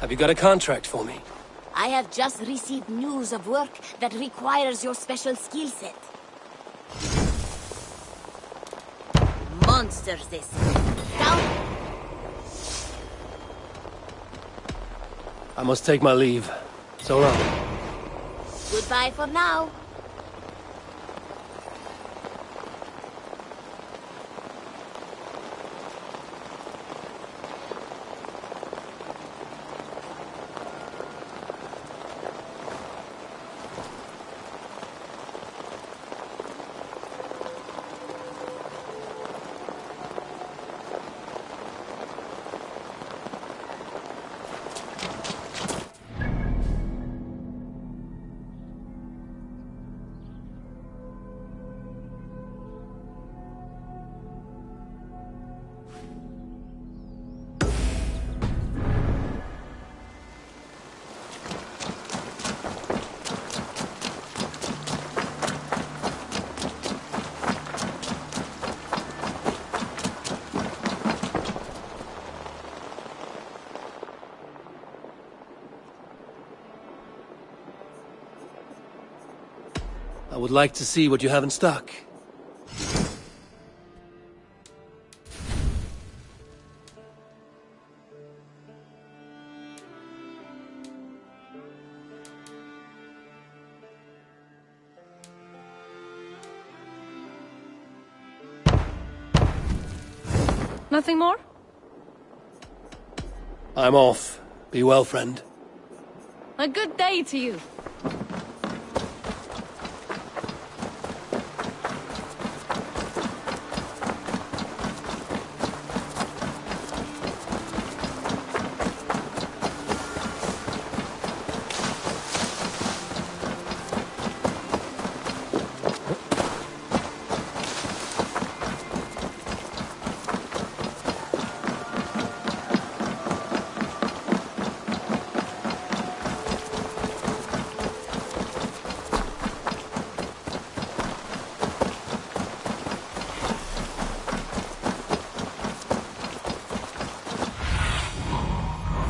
Have you got a contract for me? I have just received news of work that requires your special skill set. Monsters, this. Down. I must take my leave. So long. Goodbye for now. I would like to see what you have in stock. Nothing more? I'm off. Be well, friend. A good day to you.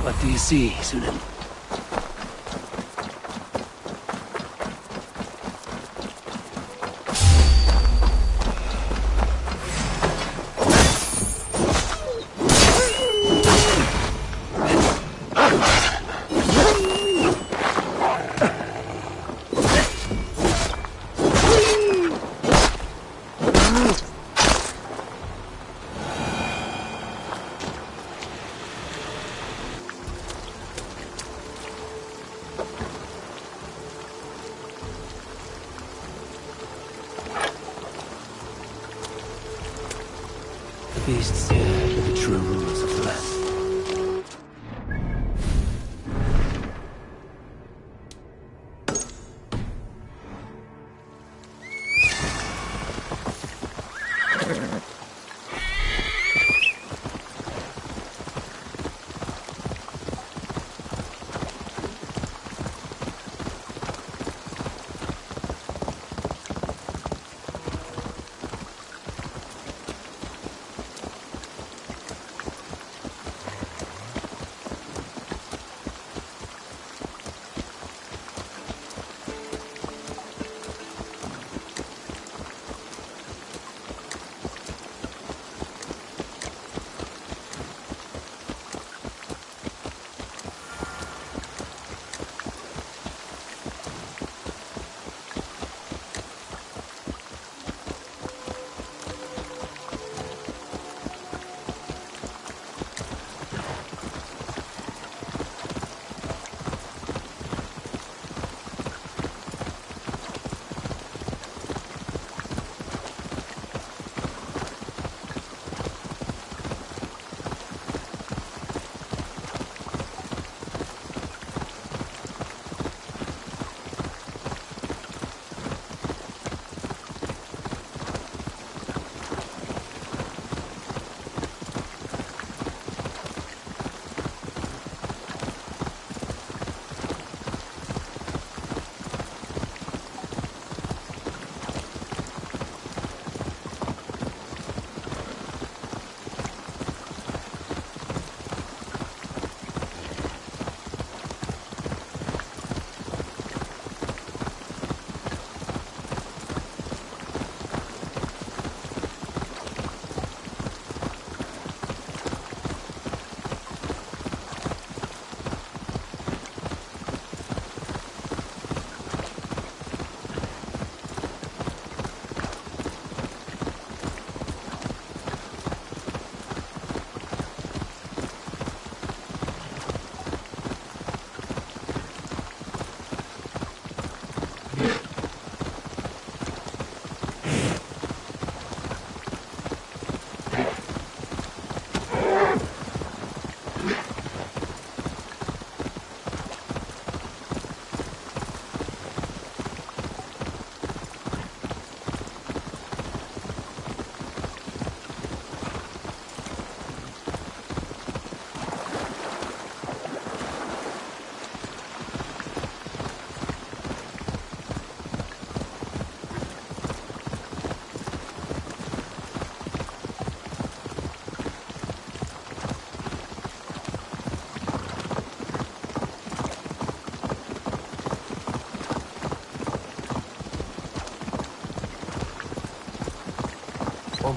What do you see, Sunan? The beasts here are the true rulers of the land.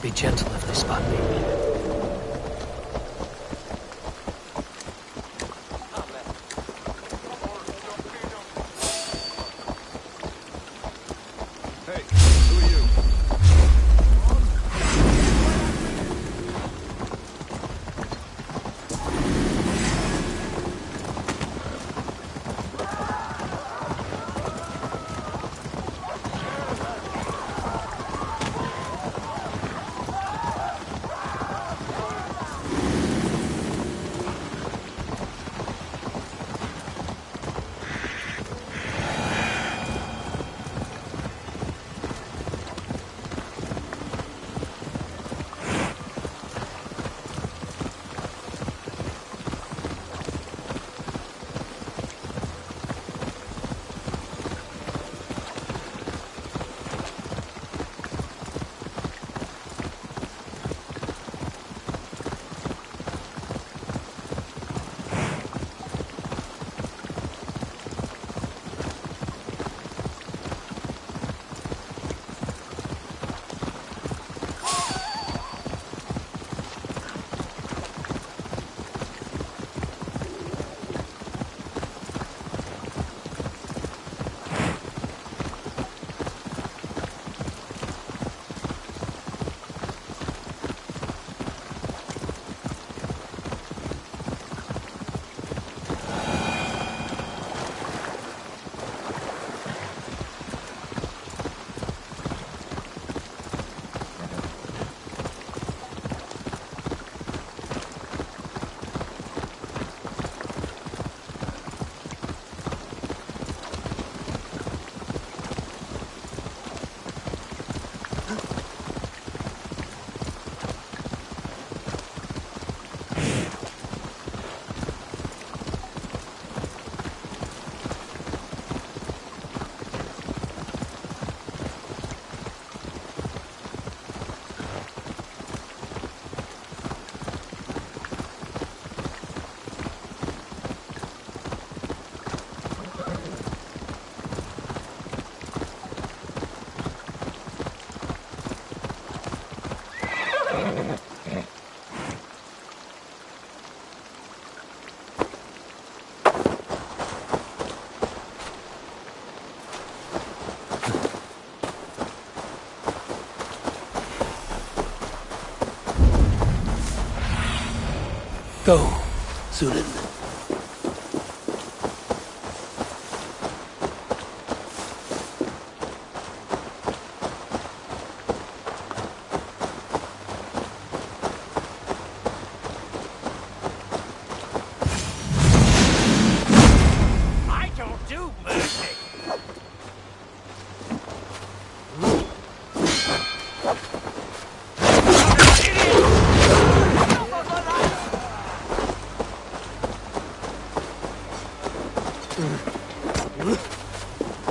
be gentle if they spot me. Go, Zulin. I don't do mercy.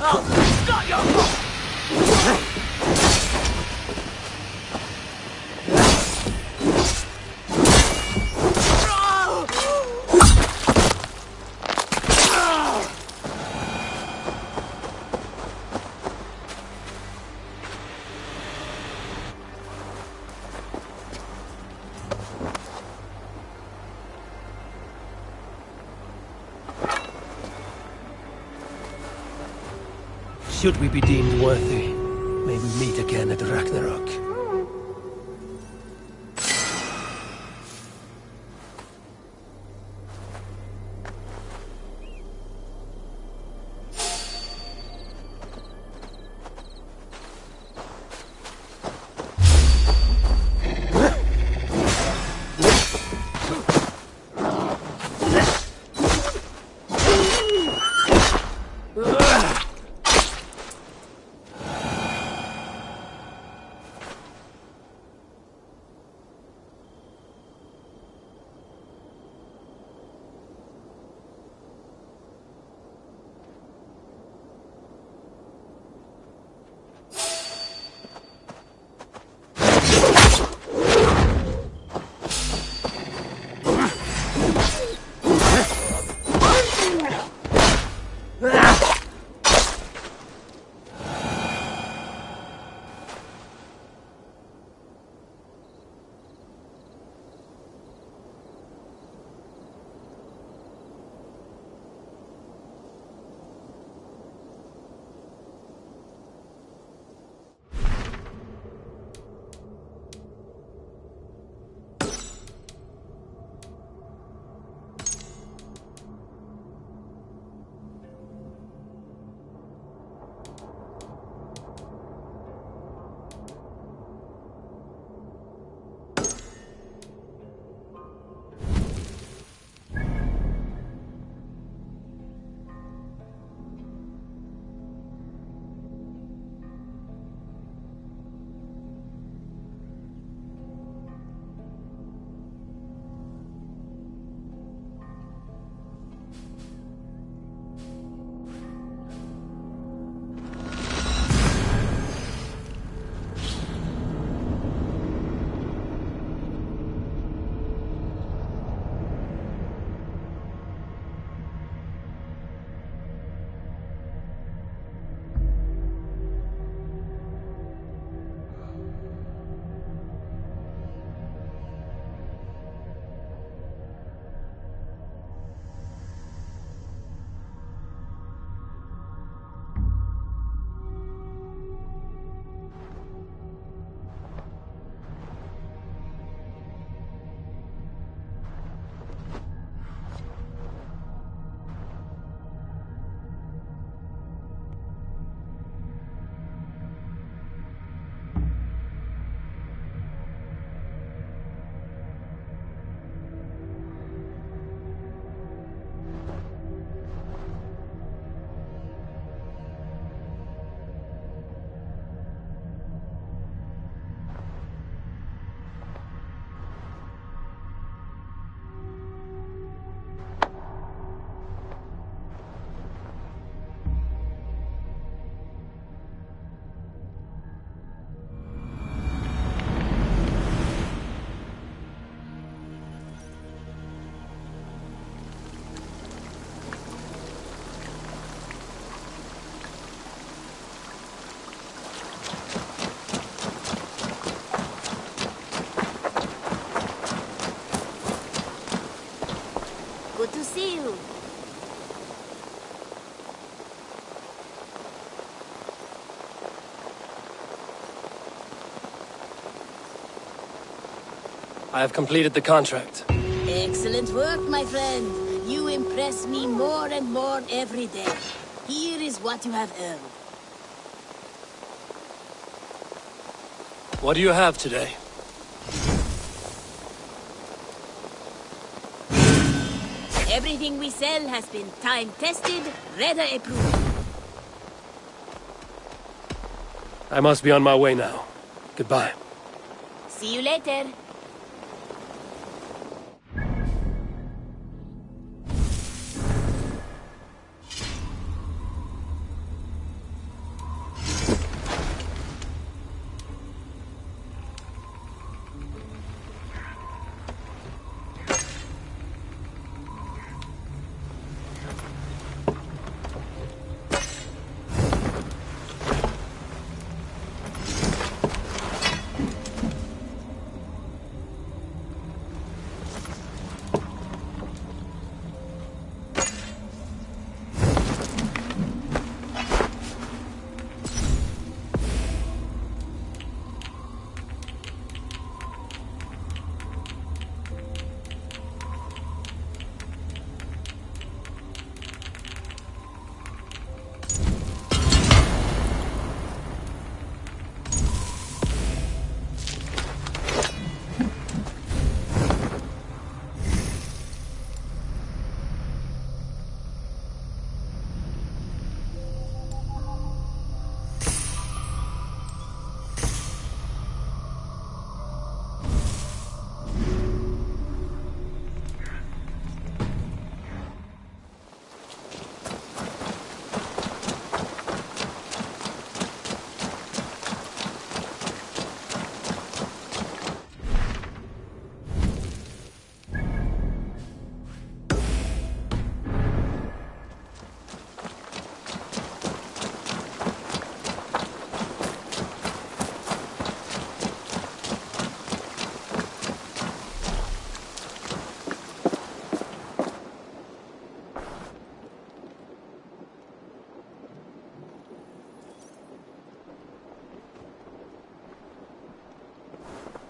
Oh, not your fault! Should we be deemed worthy, may we meet again at Ragnarok. I have completed the contract. Excellent work, my friend. You impress me more and more every day. Here is what you have earned. What do you have today? Everything we sell has been time-tested, Redder approved. I must be on my way now. Goodbye. See you later.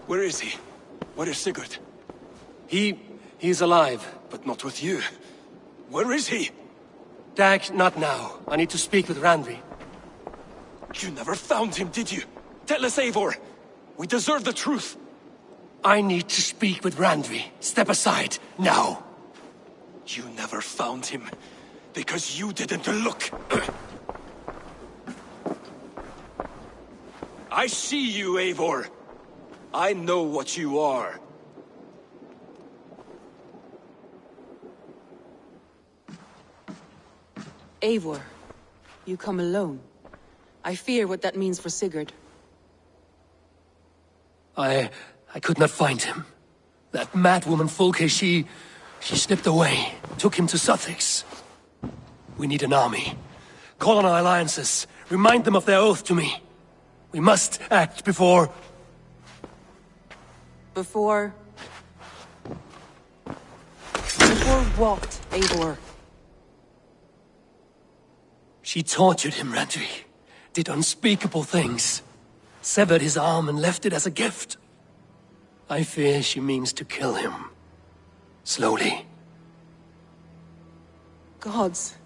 Where is he? Where is Sigurd? He's alive. But not with you. Where is he? Dag, not now. I need to speak with Randvi. You never found him, did you? Tell us, Eivor. We deserve the truth. I need to speak with Randvi. Step aside, now. You never found him, because you didn't look. I see you, Eivor. I know what you are. Eivor, you come alone. I fear what that means for Sigurd. I could not find him. That madwoman Folke, she slipped away, took him to Sussex. We need an army. Call on our alliances. Remind them of their oath to me. We must act before... Before what, Eivor? She tortured him, Randvi. Did unspeakable things. Severed his arm and left it as a gift. I fear she means to kill him. Slowly. Gods.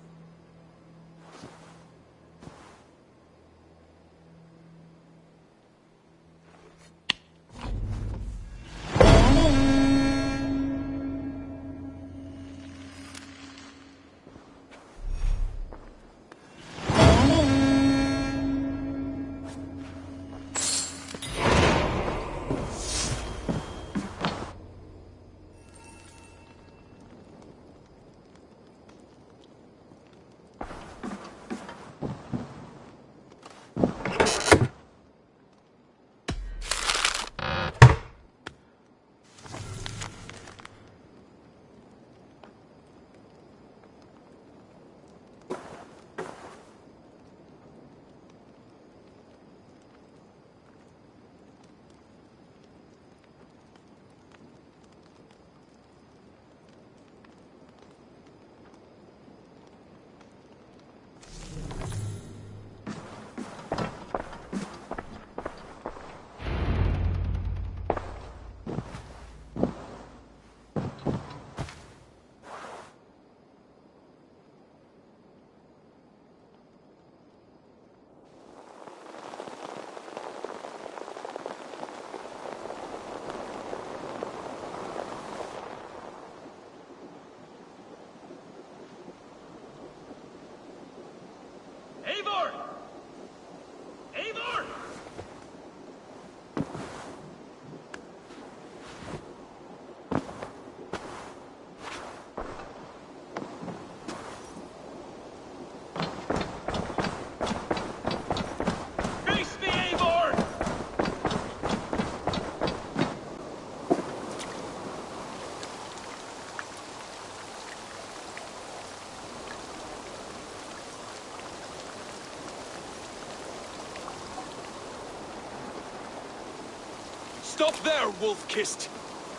Stop there, wolf-kissed.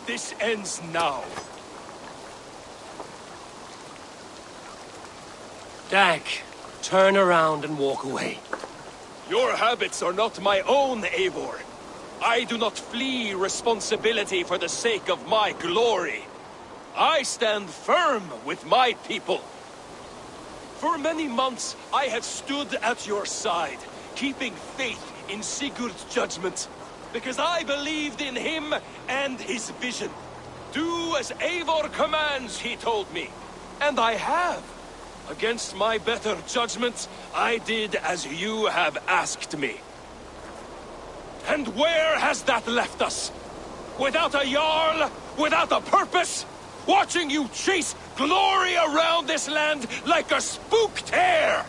This ends now. Dag, turn around and walk away. Your habits are not my own, Eivor. I do not flee responsibility for the sake of my glory. I stand firm with my people. For many months, I have stood at your side, keeping faith in Sigurd's judgment, because I believed in him and his vision. Do as Eivor commands, he told me. And I have. Against my better judgment, I did as you have asked me. And where has that left us? Without a Jarl? Without a purpose? Watching you chase glory around this land like a spooked hare!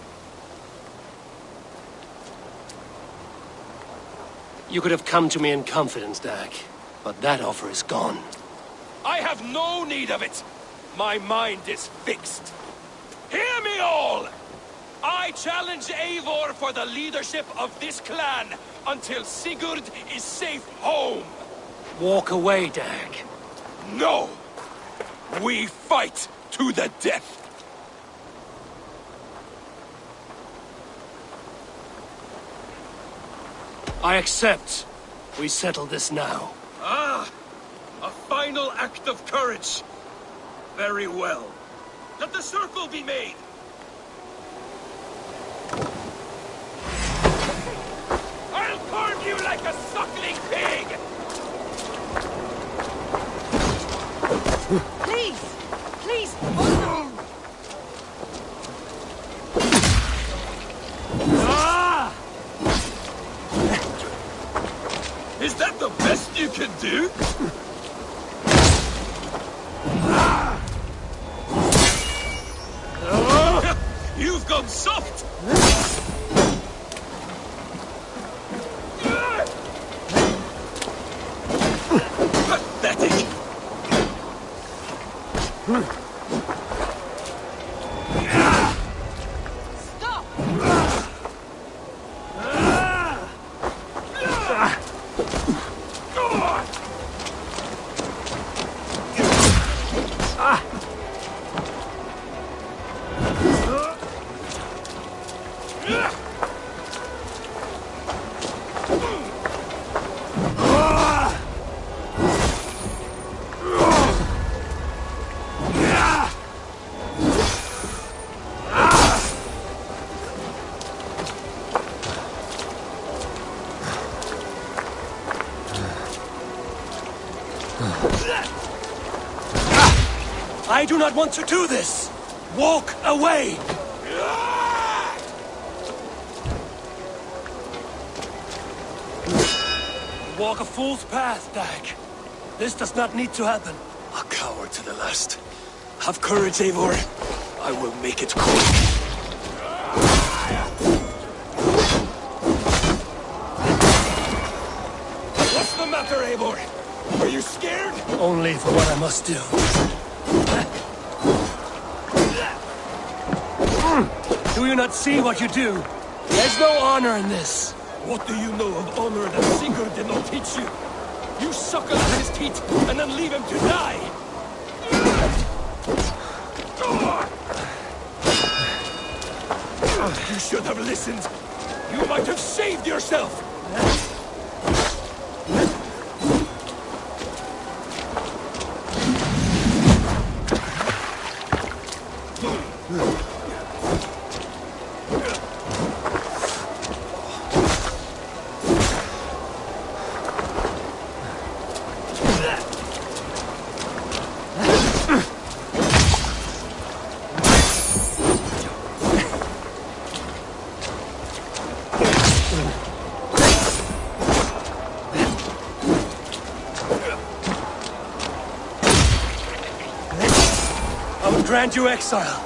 You could have come to me in confidence, Dag, but that offer is gone. I have no need of it! My mind is fixed. Hear me all! I challenge Eivor for the leadership of this clan until Sigurd is safe home! Walk away, Dag. No! We fight to the death! I accept. We settle this now. Ah! A final act of courage! Very well. Let the circle be made! I'll carve you like a suckling pig! Please! Please, both of you! Ah! Is that the best you can do? You've gone soft! Pathetic! Stop! I do not want to do this! Walk away! Walk a fool's path, Dag. This does not need to happen. A coward to the last. Have courage, Eivor. I will make it quick. What's the matter, Eivor? Are you scared? Only for what I must do. Do you not see what you do? There's no honor in this. What do you know of honor that Sigurd did not teach you? You suckle at his teeth and then leave him to die! You should have listened! You might have saved yourself! I will grant you exile.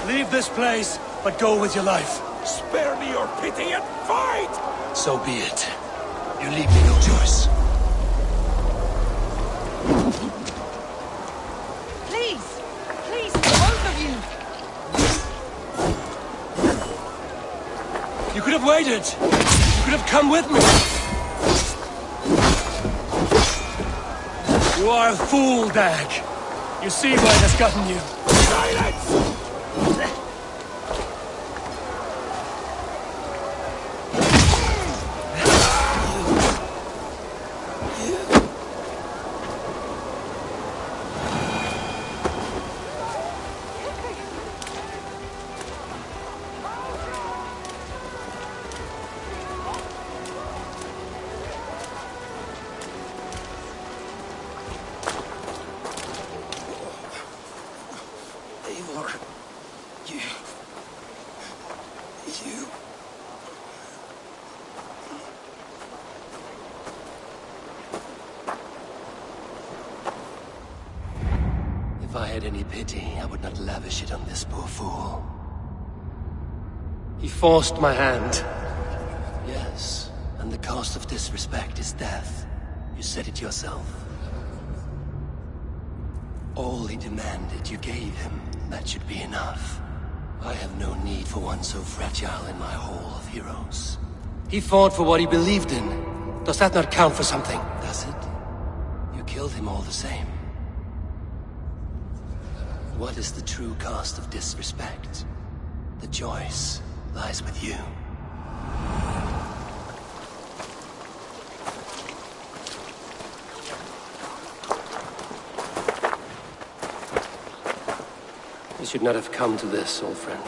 Leave this place, but go with your life. Spare me your pity and fight! So be it. You leave me no choice. Please! Please, both of you! You could have waited. You could have come with me. You are a fool, Dag. You see why it has gotten you. Silence! Eivor, you... If I had any pity, I would not lavish it on this poor fool. He forced my hand. Yes, and the cost of disrespect is death. You said it yourself. All he demanded, you gave him. That should be enough. I have no need for one so fragile in my hall of heroes. He fought for what he believed in. Does that not count for something? Does it? You killed him all the same. What is the true cost of disrespect? The choice lies with you. You should not have come to this, old friend.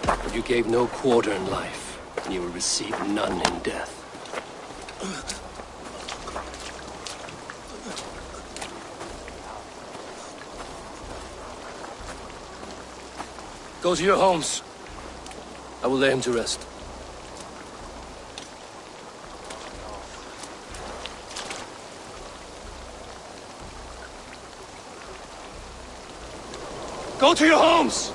But you gave no quarter in life, and you will receive none in death. Go to your homes. I will lay him to rest. Go to your homes!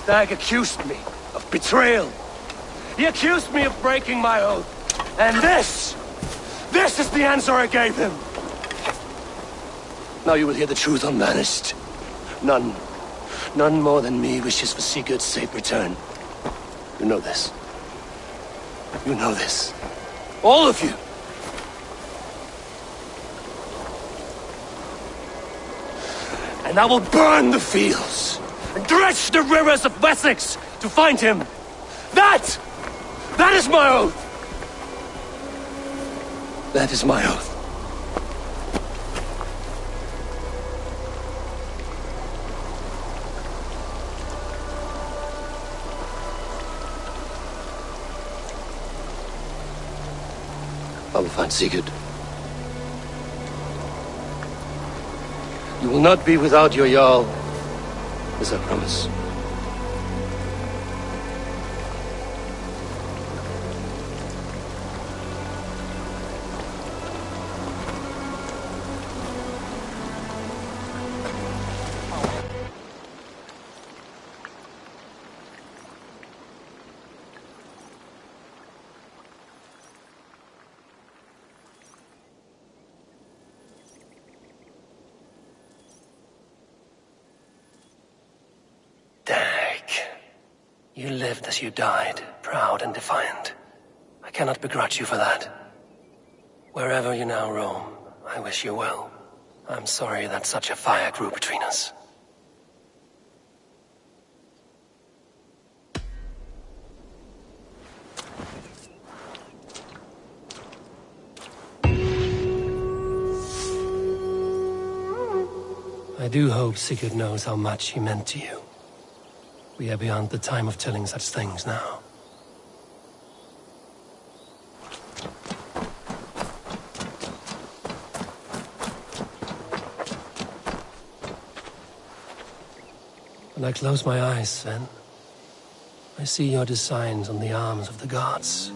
Dag accused me of betrayal. He accused me of breaking my oath. And this is the answer I gave him. Now you will hear the truth unbanished. None more than me wishes for Sigurd's safe return. You know this. You know this. All of you. And I will burn the fields and dredge the rivers of Wessex to find him. That is my oath. That is my oath. I will find Sigurd. You will not be without your Jarl, as I promise. You lived as you died, proud and defiant. I cannot begrudge you for that. Wherever you now roam, I wish you well. I'm sorry that such a fire grew between us. I do hope Sigurd knows how much he meant to you. We are beyond the time of telling such things now. When I close my eyes, Sven, I see your designs on the arms of the gods.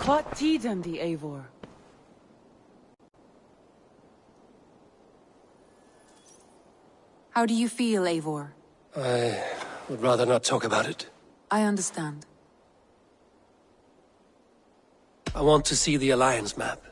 What tiden the Eivor? How do you feel, Eivor? I would rather not talk about it. I understand. I want to see the Alliance map.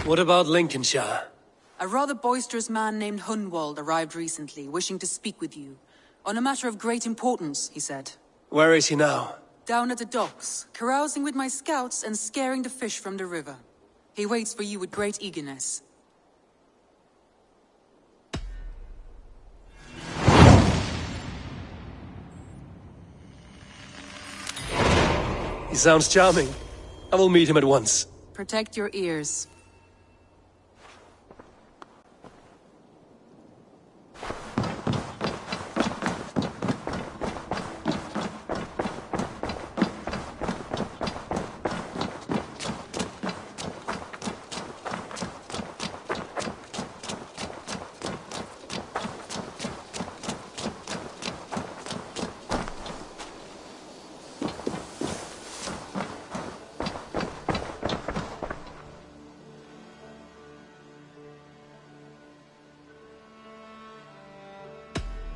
What about Lincolnshire? A rather boisterous man named Hunwald arrived recently, wishing to speak with you. On a matter of great importance, he said. Where is he now? Down at the docks, carousing with my scouts and scaring the fish from the river. He waits for you with great eagerness. He sounds charming. I will meet him at once. Protect your ears.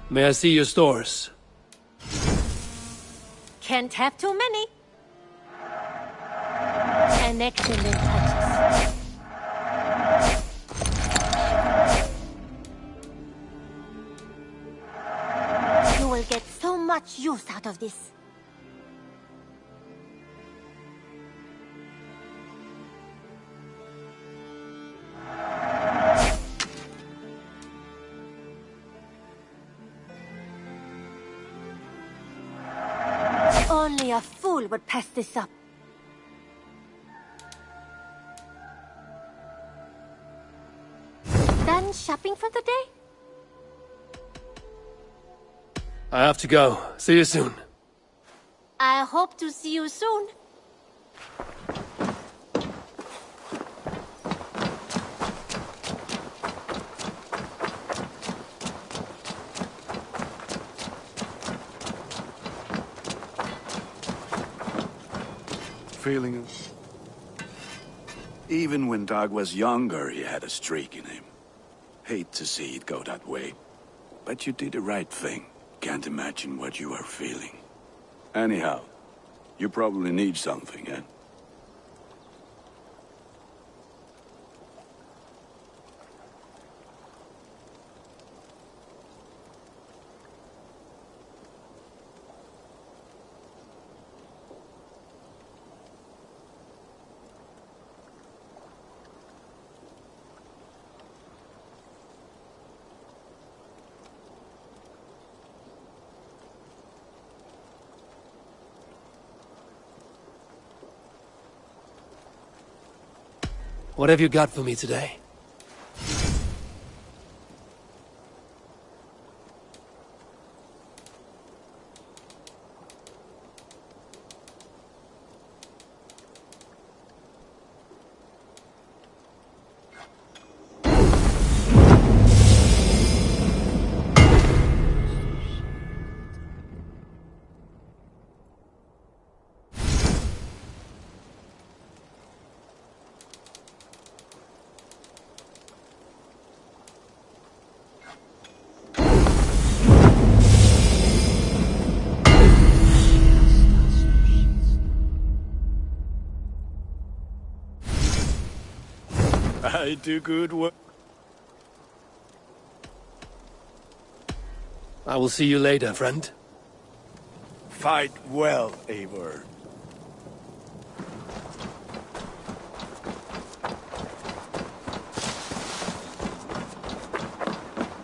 May I see your stores? Can't have too many. An excellent touches. You will get so much use out of this. Only a fool would pass this up. Done shopping for the day? I have to go. See you soon. I hope to see you soon. Feeling it? Even when Doug was younger, he had a streak in him. Hate to see it go that way. But you did the right thing. Can't imagine what you are feeling. Anyhow, you probably need something, eh? What have you got for me today? I do good work. I will see you later, friend. Fight well, Eivor.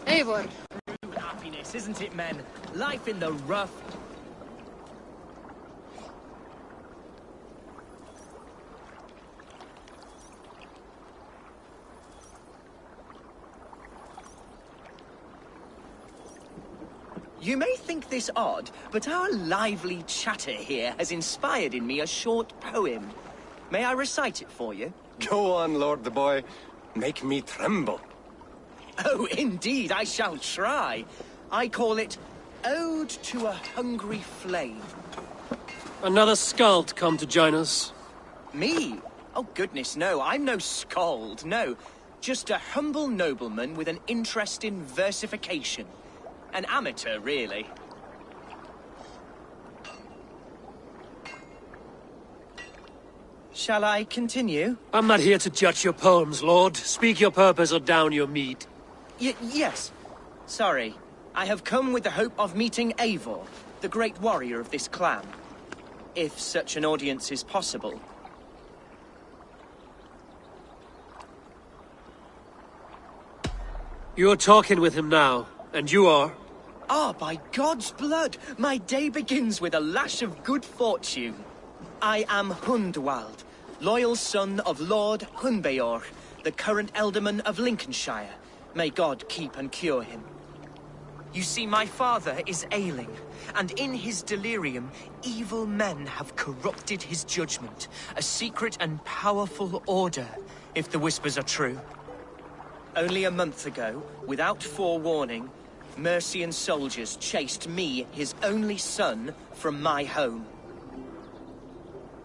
Eivor! True happiness, isn't it, men? Life in the rough. You may think this odd, but our lively chatter here has inspired in me a short poem. May I recite it for you? Go on, Lord the Boy. Make me tremble. Oh, indeed, I shall try. I call it Ode to a Hungry Flame. Another skald come to join us. Me? Oh, goodness, no. I'm no skald, no. Just a humble nobleman with an interest in versification. An amateur, really. Shall I continue? I'm not here to judge your poems, Lord. Speak your purpose or down your mead. Yes. Sorry. I have come with the hope of meeting Eivor, the great warrior of this clan. If such an audience is possible. You're talking with him now, and you are? Ah, by God's blood, my day begins with a lash of good fortune. I am Hundwald, loyal son of Lord Hunbeor, the current Elderman of Lincolnshire. May God keep and cure him. You see, my father is ailing, and in his delirium, evil men have corrupted his judgment. A secret and powerful order, if the whispers are true. Only a month ago, without forewarning, Mercian soldiers chased me, his only son, from my home.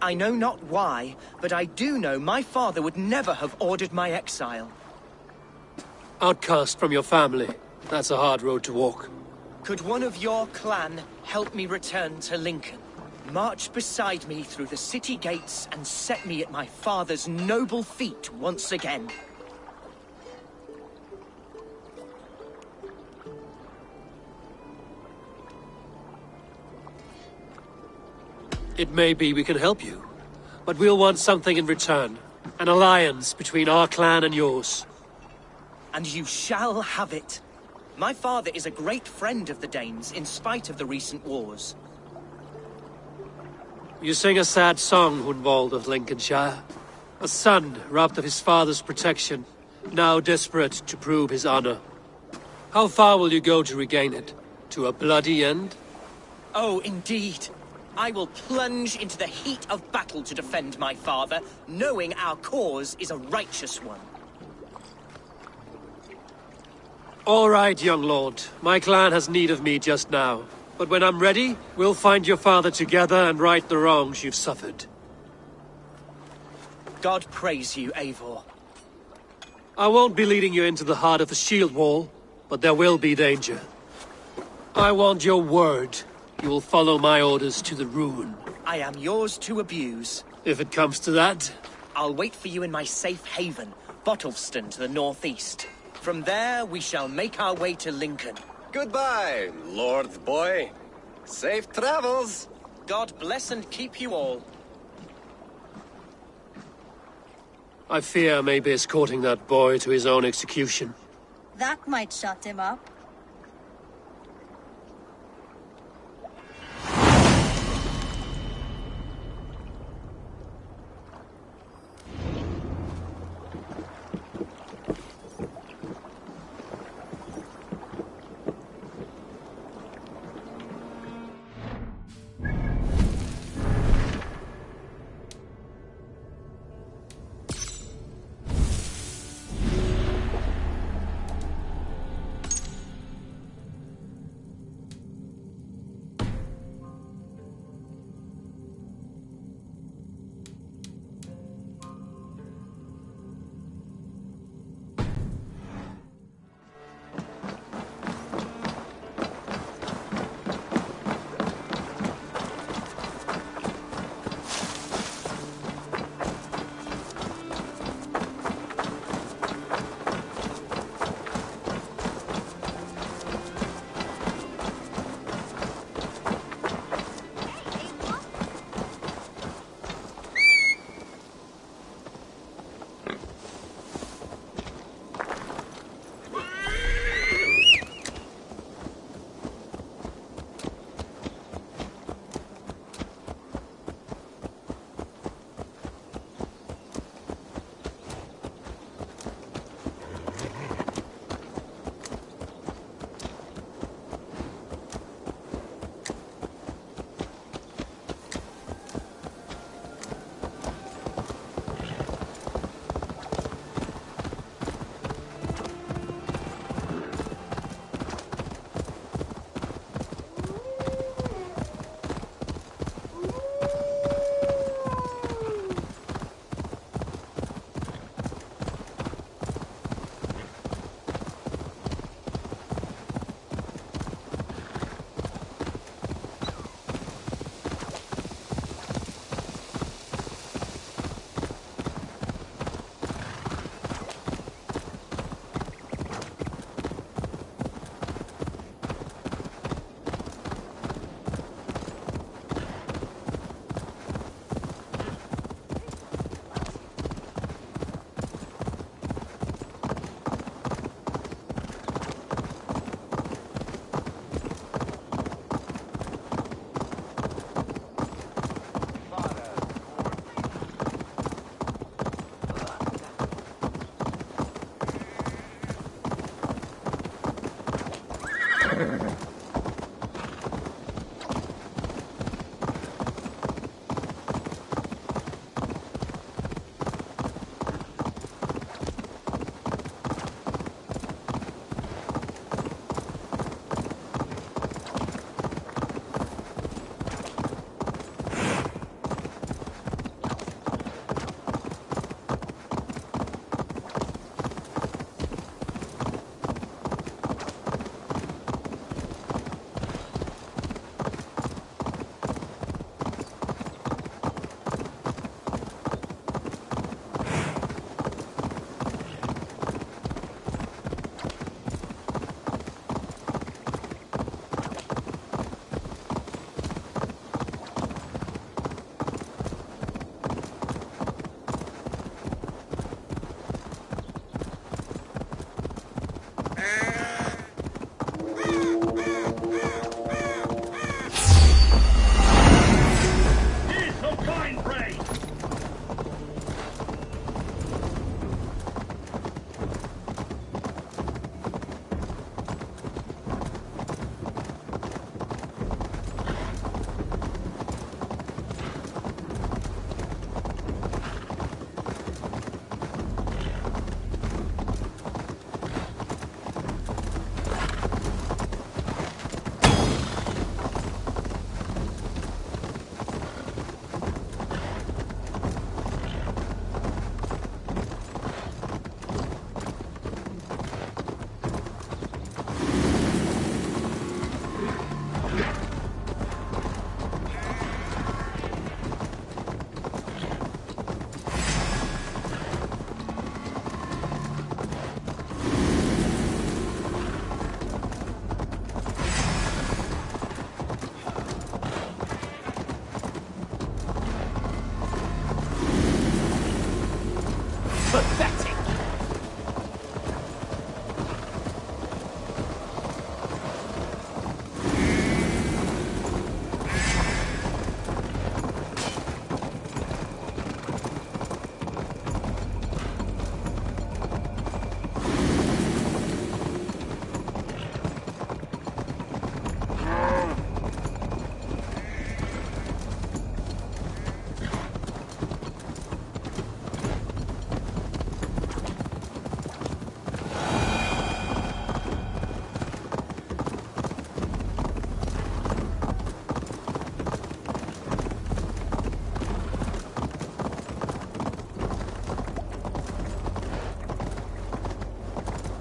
I know not why, but I do know my father would never have ordered my exile. Outcast from your family. That's a hard road to walk. Could one of your clan help me return to Lincoln? March beside me through the city gates and set me at my father's noble feet once again. It may be we can help you, but we'll want something in return. An alliance between our clan and yours. And you shall have it. My father is a great friend of the Danes, in spite of the recent wars. You sing a sad song, Hunwald of Lincolnshire. A son robbed of his father's protection, now desperate to prove his honor. How far will you go to regain it? To a bloody end? Oh, indeed. I will plunge into the heat of battle to defend my father, knowing our cause is a righteous one. All right, young lord. My clan has need of me just now. But when I'm ready, we'll find your father together and right the wrongs you've suffered. God praise you, Eivor. I won't be leading you into the heart of the shield wall, but there will be danger. I want your word. You will follow my orders to the ruin. I am yours to abuse. If it comes to that. I'll wait for you in my safe haven, Bottleston to the northeast. From there, we shall make our way to Lincoln. Goodbye, Lord Boy. Safe travels. God bless and keep you all. I fear I may be escorting that boy to his own execution. That might shut him up.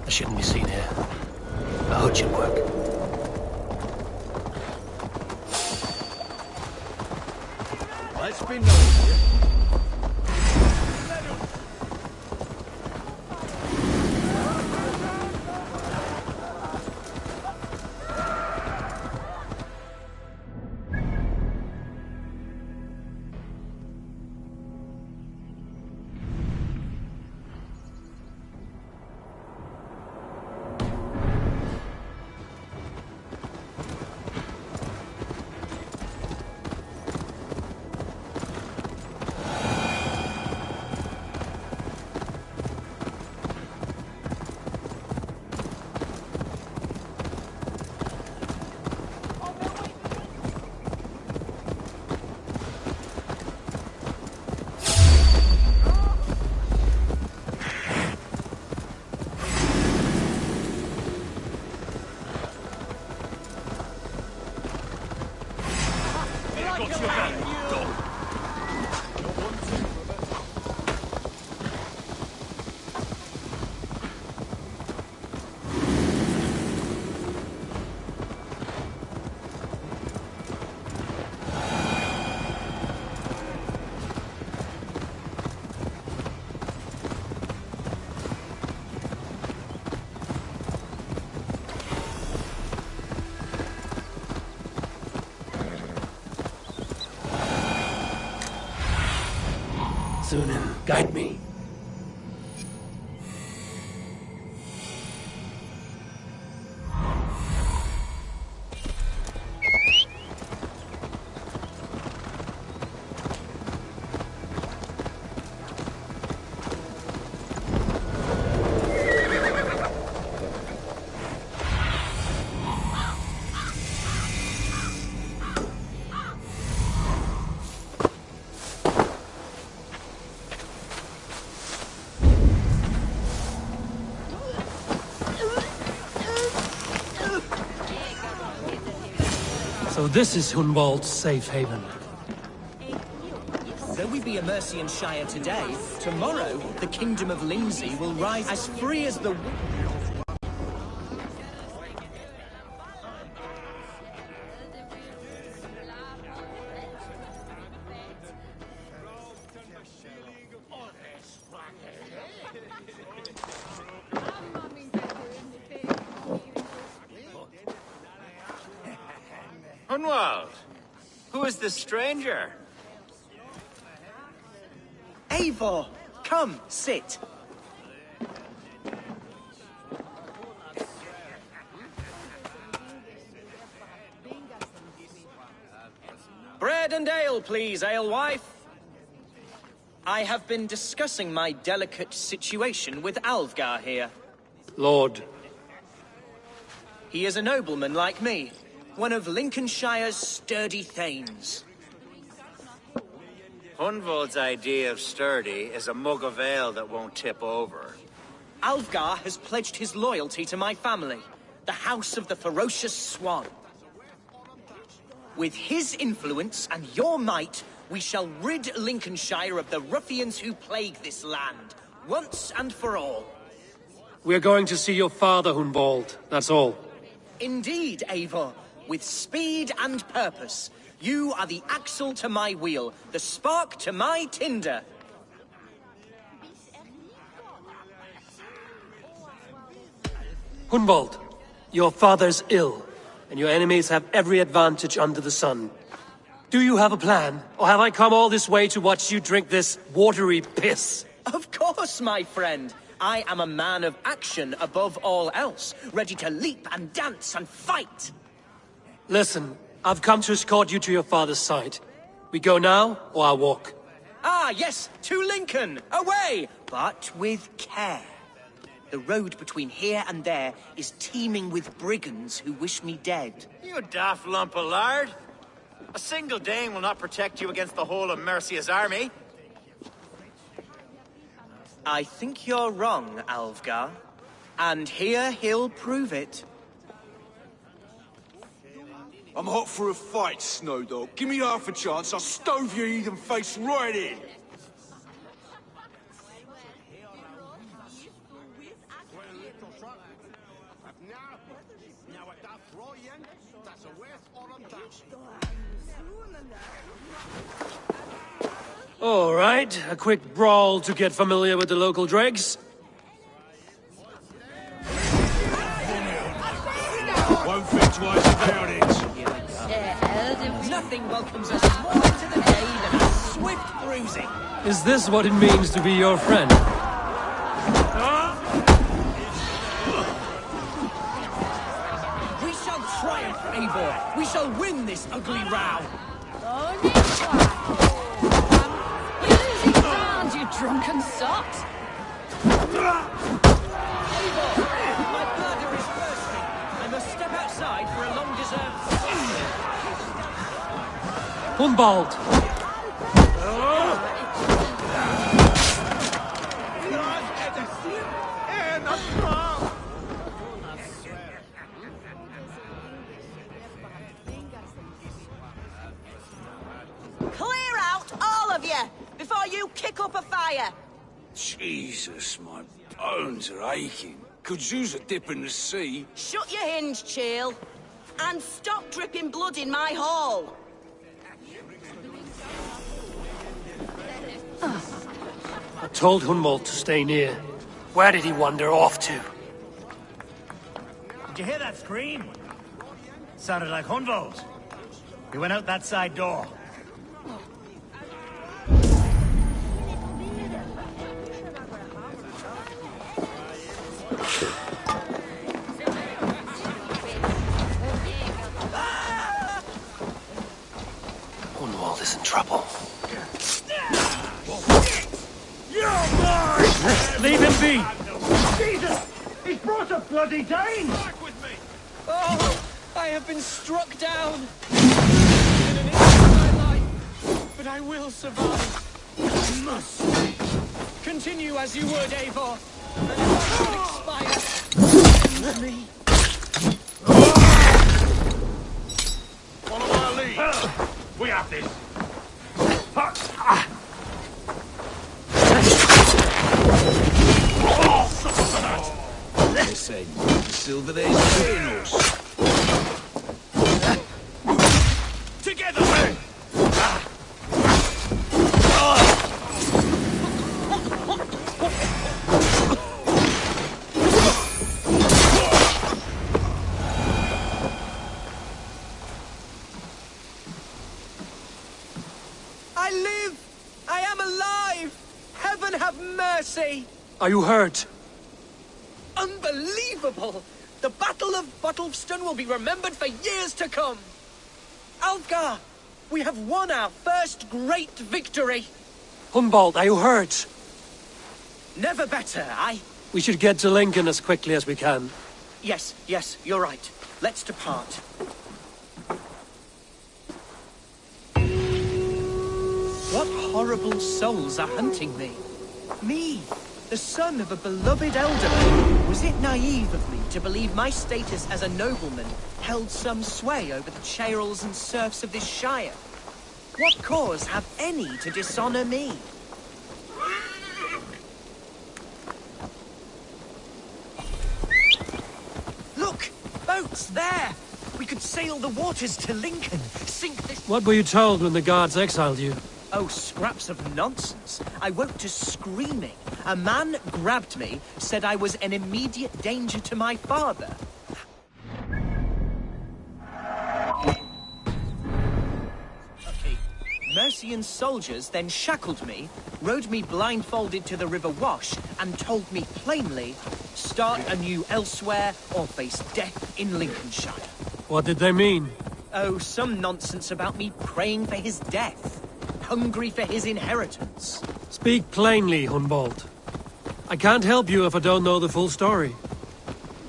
I shouldn't be seen here. A hood should work. Let's be nosy. Sunan, guide me. So this is Hunwald's safe haven. Though we be a Mercian Shire today, tomorrow the Kingdom of Lindsey will rise as free as the... Hunwald, who is this stranger? Eivor, come, sit. Bread and ale, please, alewife. I have been discussing my delicate situation with Alvgar here. Lord. He is a nobleman like me, one of Lincolnshire's sturdy thanes. Hunwald's idea of sturdy is a mug of ale that won't tip over. Alvgar has pledged his loyalty to my family, the House of the Ferocious Swan. With his influence and your might, we shall rid Lincolnshire of the ruffians who plague this land, once and for all. We're going to see your father, Hunwald. That's all. Indeed, Eivor. With speed and purpose. You are the axle to my wheel, the spark to my tinder. Hunwald, your father's ill, and your enemies have every advantage under the sun. Do you have a plan, or have I come all this way to watch you drink this watery piss? Of course, my friend. I am a man of action above all else, ready to leap and dance and fight. Listen, I've come to escort you to your father's side. We go now, or I'll walk. Ah, yes, to Lincoln! Away! But with care. The road between here and there is teeming with brigands who wish me dead. You daft lump of lard! A single Dane will not protect you against the whole of Mercia's army. I think you're wrong, Alvgar. And here he'll prove it. I'm hot for a fight, Snowdog. Give me half a chance, I'll stove your heathen face right in. All right, a quick brawl to get familiar with the local dregs. Won't think twice about it. Nothing welcomes us more into the day than a swift bruising. Is this what it means to be your friend? We shall triumph, Eivor. We shall win this ugly row. You drunken sots! Eivor! My bladder is bursting. I must step outside for a long-deserved... Hunwald! Clear out, all of you, before you kick up a fire. Jesus, my bones are aching. Could use a dip in the sea. Shut your hinge, Chill, and stop dripping blood in my hall. I told Hunwald to stay near. Where did he wander off to? Did you hear that scream? Sounded like Hunwald. He went out that side door. Hunwald is in trouble. You're mine! Leave him be! Jesus! He's brought a bloody Dane! Oh, I have been struck down. In an inch of my life, but I will survive. I must. Continue as you would, Eivor. And if I should expire, end me. Follow got this. They say, the silver there's paying us. Together! I live! I am alive! Heaven have mercy! Are you hurt? Unbelievable! The Battle of Bottleston will be remembered for years to come! Alfgar! We have won our first great victory! Hunwald, are you hurt? Never better, We should get to Lincoln as quickly as we can. Yes, you're right. Let's depart. What horrible souls are hunting me? Me, the son of a beloved elderman. Was it naive of me to believe my status as a nobleman held some sway over the churls and serfs of this shire? What cause have any to dishonor me? Look! Boats there! We could sail the waters to Lincoln, sink this... What were you told when the guards exiled you? Oh, scraps of nonsense. I woke to screaming. A man grabbed me, said I was an immediate danger to my father. Mercian soldiers then shackled me, rode me blindfolded to the River Wash, and told me plainly, start anew elsewhere or face death in Lincolnshire. What did they mean? Oh, some nonsense about me praying for his death, hungry for his inheritance. Speak plainly, Hunwald. I can't help you if I don't know the full story.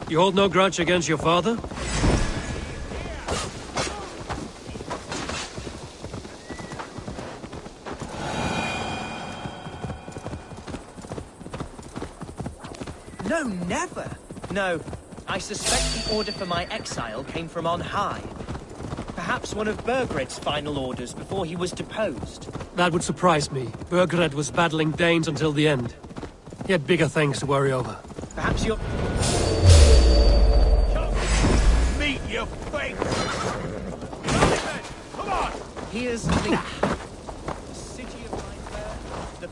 You hold no grudge against your father? No, never. No, I suspect the order for my exile came from on high. Perhaps one of Burgred's final orders before he was deposed. That would surprise me. Burgred was battling Danes until the end. He had bigger things to worry over. Perhaps you're... Meet your fate! Come on! Here's the city of my birth, the...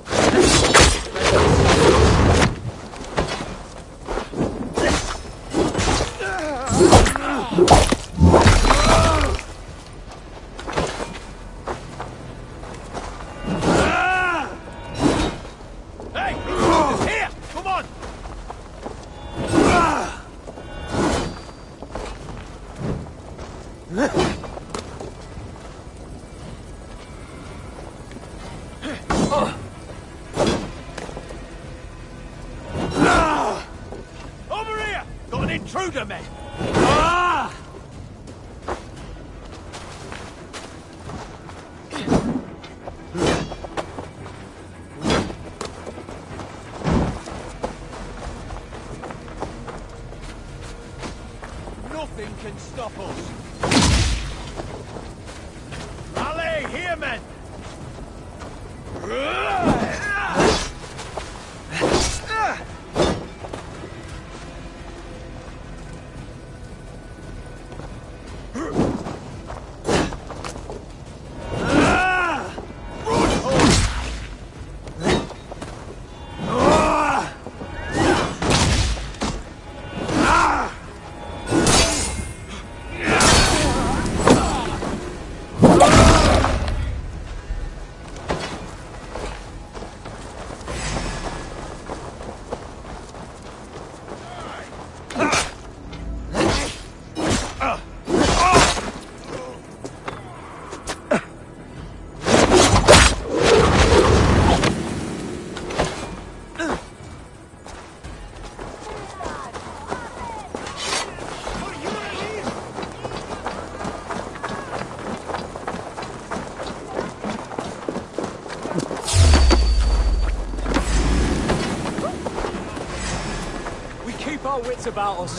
Over here! Got an intruder, man! Nothing can stop us. Rally, here, men! Our wits about us.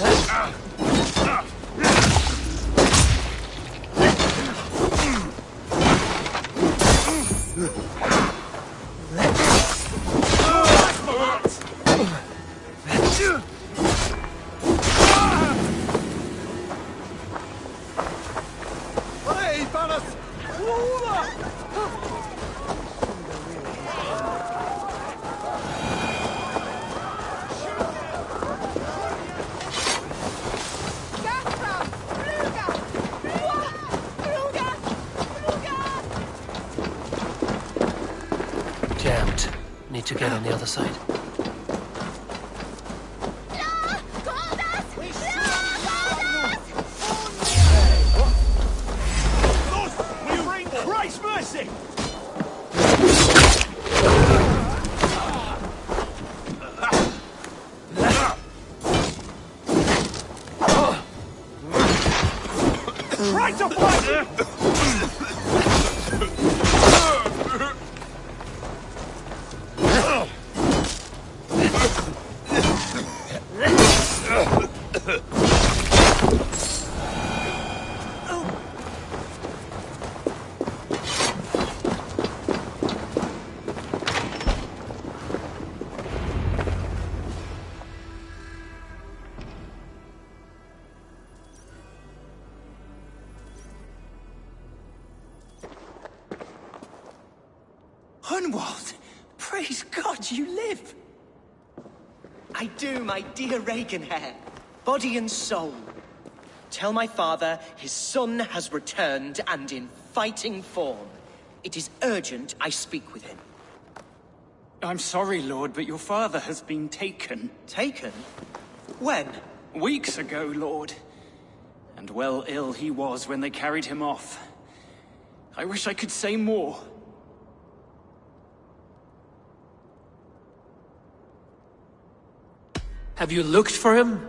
to get on the other side. Christ mercy! Try to fight! Hunwald! Praise God you live! I do, my dear Reaganhair. Body and soul. Tell my father his son has returned and in fighting form. It is urgent I speak with him. I'm sorry, Lord, but your father has been taken. Taken? When? Weeks ago, Lord. And well ill he was when they carried him off. I wish I could say more. Have you looked for him?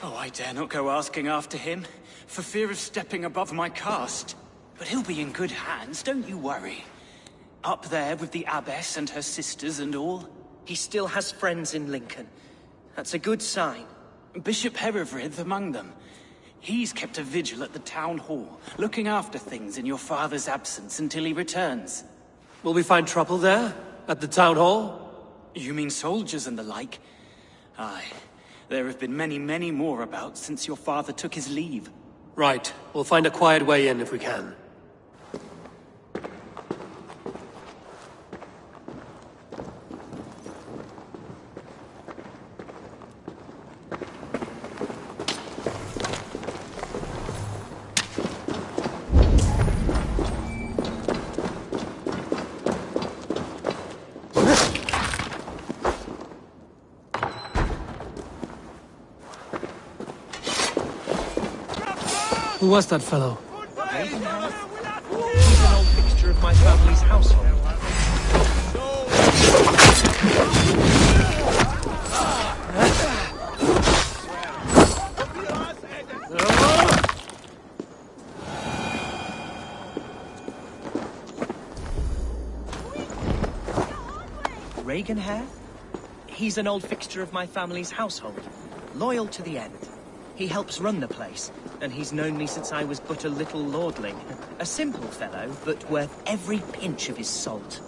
Oh, I dare not go asking after him, for fear of stepping above my caste. But he'll be in good hands, don't you worry. Up there with the abbess and her sisters and all. He still has friends in Lincoln. That's a good sign. Bishop Herefrith among them. He's kept a vigil at the town hall, looking after things in your father's absence until he returns. Will we find trouble there? At the town hall? You mean soldiers and the like? Aye. There have been many, many more about since your father took his leave. Right. We'll find a quiet way in if we can. Who was that fellow? He's an old fixture of my family's household. Reaganhair? He's an old fixture of my family's household. Loyal to the end. He helps run the place, and he's known me since I was but a little lordling. A simple fellow, but worth every pinch of his salt.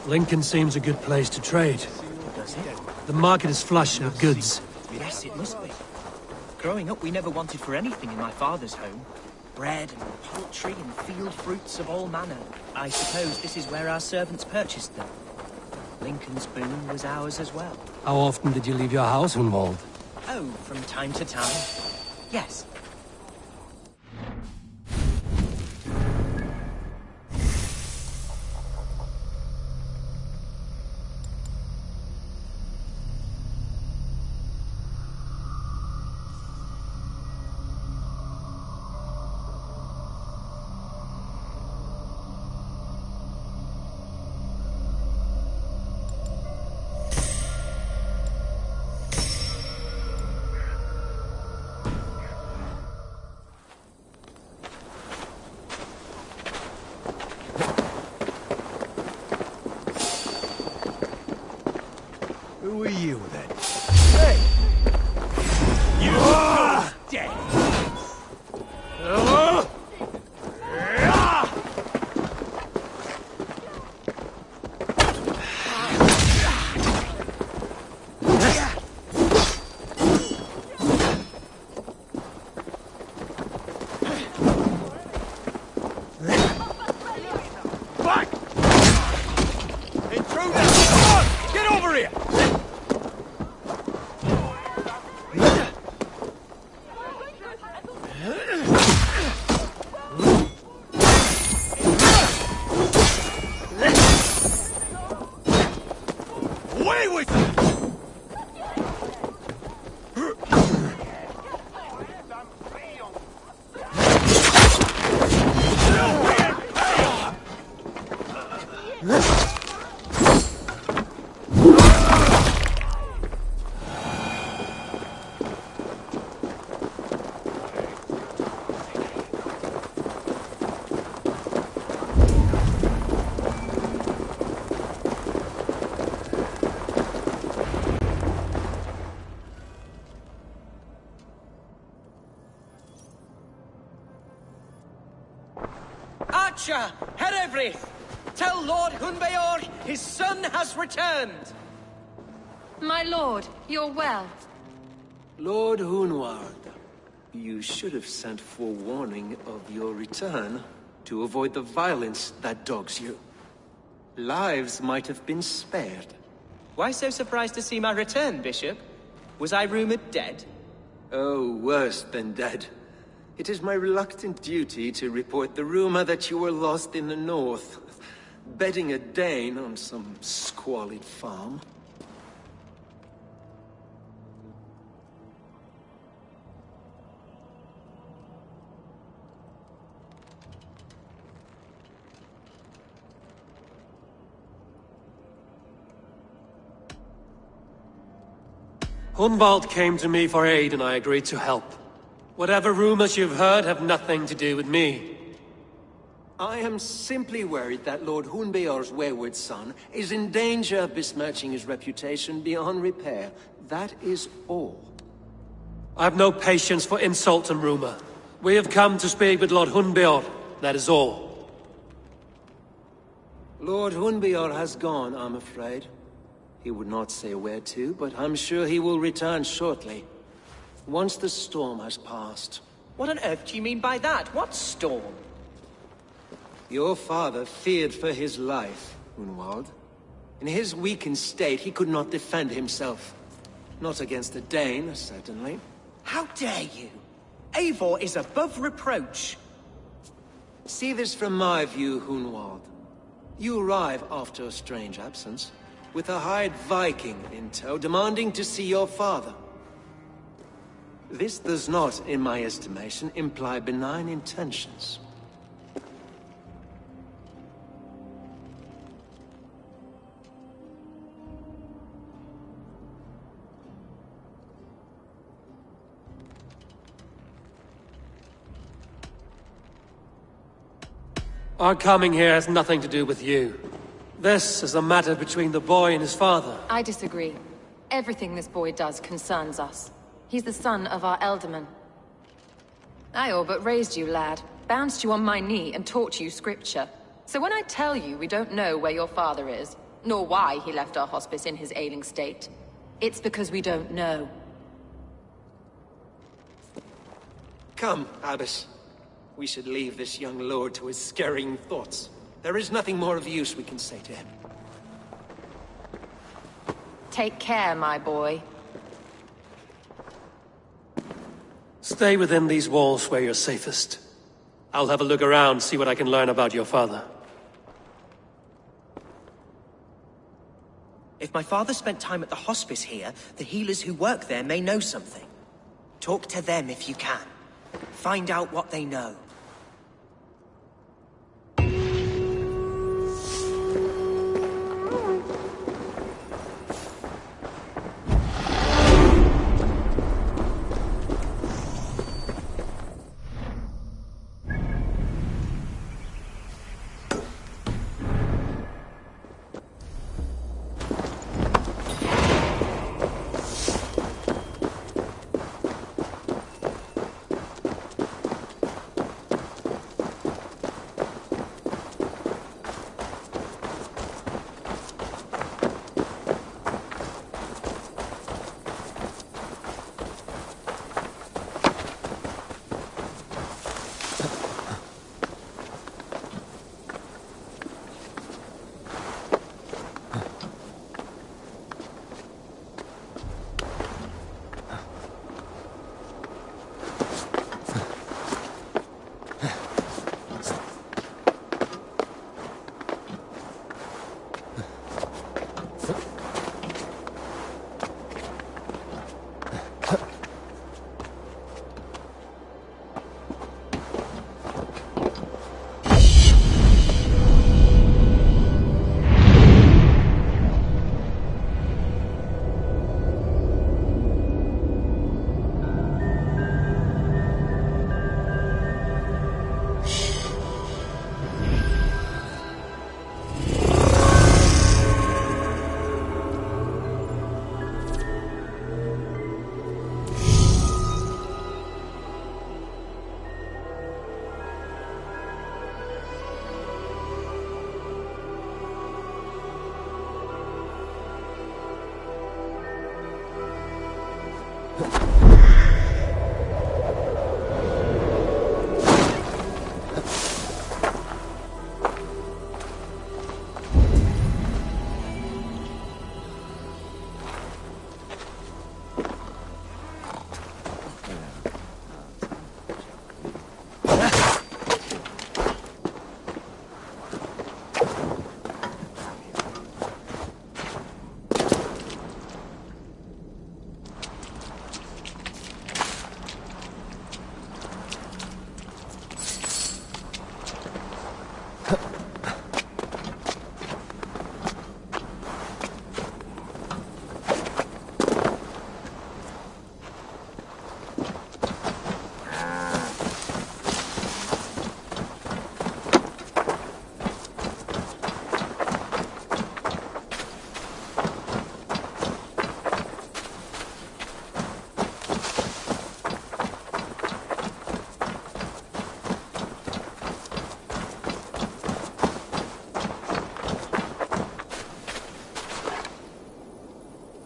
Lincoln seems a good place to trade. Does it? The market is flush with goods. Yes, it must be. Growing up, we never wanted for anything in my father's home. Bread and poultry and field fruits of all manner. I suppose this is where our servants purchased them. Lincoln's boon was ours as well. How often did you leave your house, Hunwald? Oh, from time to time. Yes. Who are you then? Hey! You are dead! Back! Intruder! Come on! Get over here! Away with you! Archer, Herevri, tell Lord Hunbeor his son has returned. My lord, you're well. Lord Hunwald, you should have sent forewarning of your return to avoid the violence that dogs you. Lives might have been spared. Why so surprised to see my return, Bishop? Was I rumored dead? Oh, worse than dead. It is my reluctant duty to report the rumor that you were lost in the north, bedding a Dane on some squalid farm. Hunwald came to me for aid and I agreed to help. Whatever rumors you've heard have nothing to do with me. I am simply worried that Lord Hunbeor's wayward son is in danger of besmirching his reputation beyond repair. That is all. I have no patience for insult and rumor. We have come to speak with Lord Hunbeor, that is all. Lord Hunbeor has gone, I'm afraid. He would not say where to, but I'm sure he will return shortly. Once the storm has passed. What on earth do you mean by that? What storm? Your father feared for his life, Hunwald. In his weakened state, he could not defend himself. Not against a Dane, certainly. How dare you? Eivor is above reproach. See this from my view, Hunwald. You arrive after a strange absence, with a hired Viking in tow, demanding to see your father. This does not, in my estimation, imply benign intentions. Our coming here has nothing to do with you. This is a matter between the boy and his father. I disagree. Everything this boy does concerns us. He's the son of our Elderman. I all but raised you, lad. Bounced you on my knee and taught you scripture. So when I tell you we don't know where your father is, nor why he left our hospice in his ailing state, It's because we don't know. Come, Abbess. We should leave this young lord to his scurrying thoughts. There is nothing more of use we can say to him. Take care, my boy. Stay within these walls where you're safest. I'll have a look around, see what I can learn about your father. If my father spent time at the hospice here, the healers who work there may know something. Talk to them if you can. Find out what they know.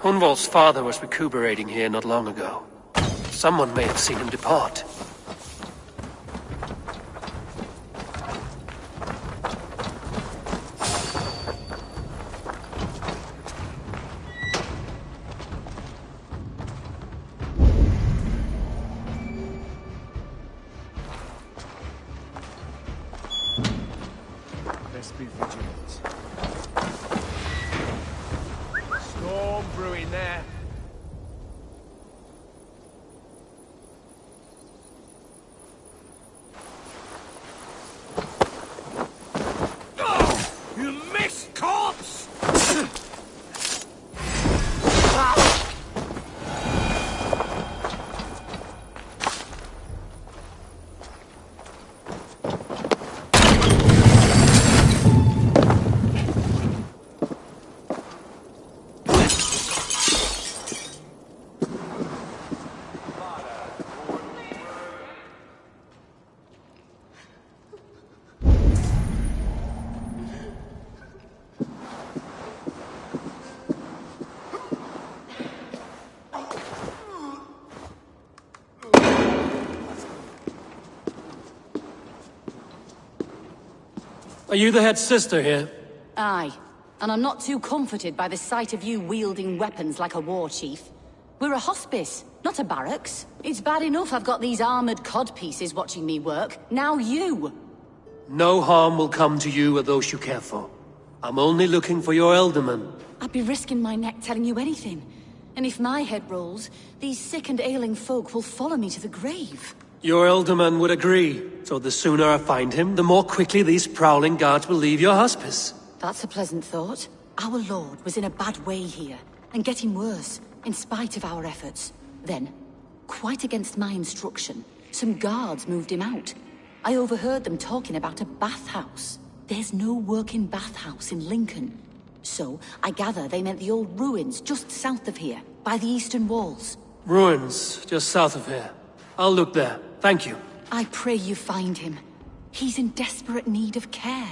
Hunwald's father was recuperating here not long ago. Someone may have seen him depart. Best be vigilant. Storm brewing there. Oh, you missed, corpse! Are you the head sister here? Aye. And I'm not too comforted by the sight of you wielding weapons like a war chief. We're a hospice, not a barracks. It's bad enough I've got these armored codpieces watching me work. Now you! No harm will come to you or those you care for. I'm only looking for your Elderman. I'd be risking my neck telling you anything. And if my head rolls, these sick and ailing folk will follow me to the grave. Your Elderman would agree. So the sooner I find him, the more quickly these prowling guards will leave your hospice. That's a pleasant thought. Our lord was in a bad way here, and getting worse, in spite of our efforts. Then, quite against my instruction, some guards moved him out. I overheard them talking about a bathhouse. There's no working bathhouse in Lincoln. So, I gather they meant the old ruins just south of here, by the eastern walls. Ruins, just south of here. I'll look there. Thank you. I pray you find him. He's in desperate need of care.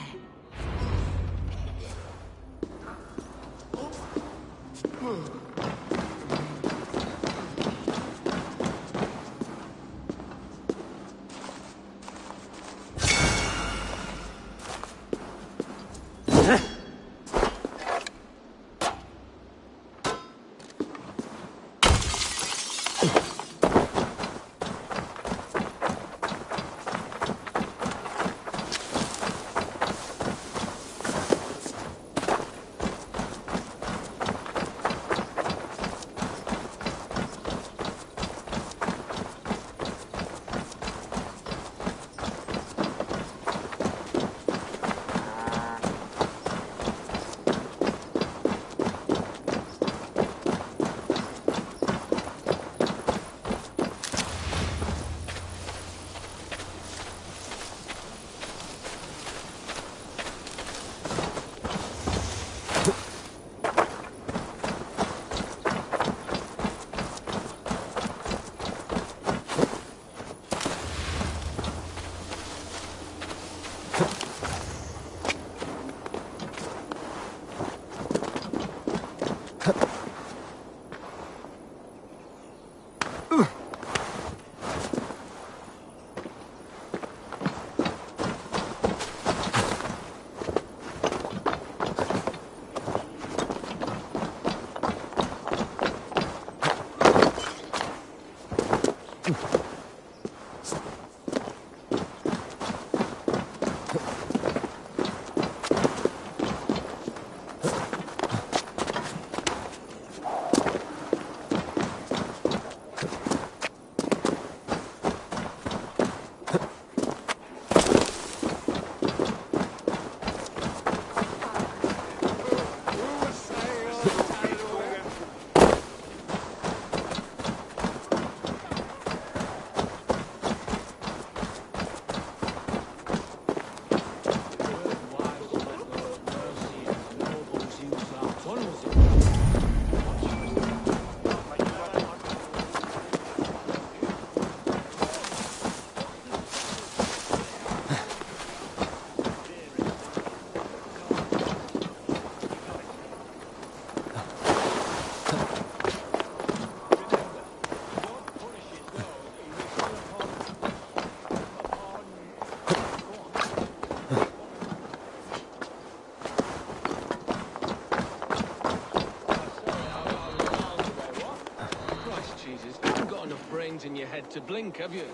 In your head to blink, have you?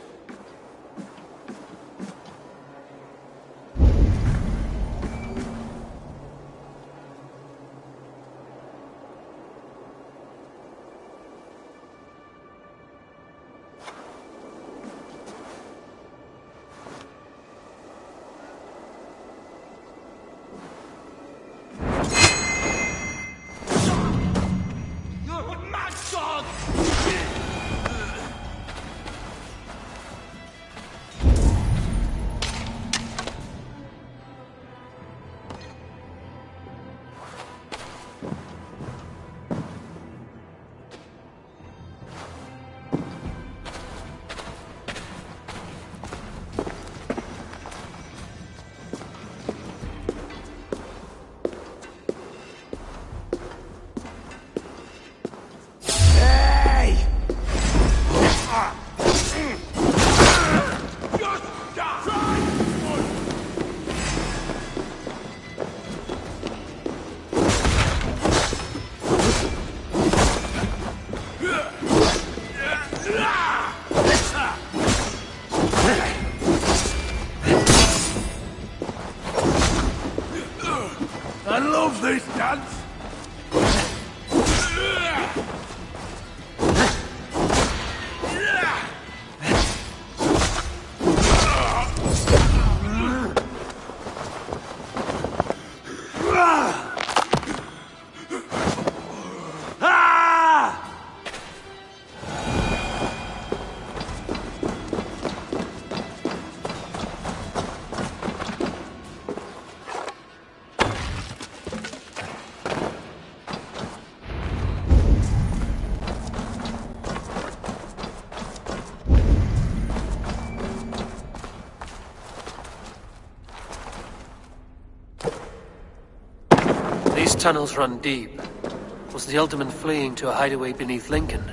I love this dance! These tunnels run deep. Was the Alderman fleeing to a hideaway beneath Lincoln?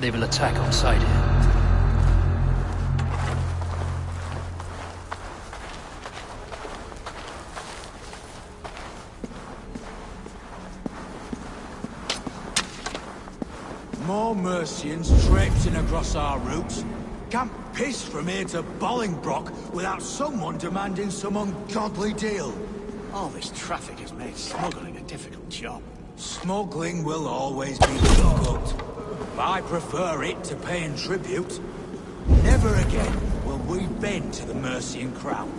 They will attack outside here. More Mercians traipsing across our routes. Can't piss from here to Bolingbroke without someone demanding some ungodly deal. All this traffic has made smuggling a difficult job. Smuggling will always be difficult. I prefer it to paying tribute. Never again will we bend to the Mercian crown.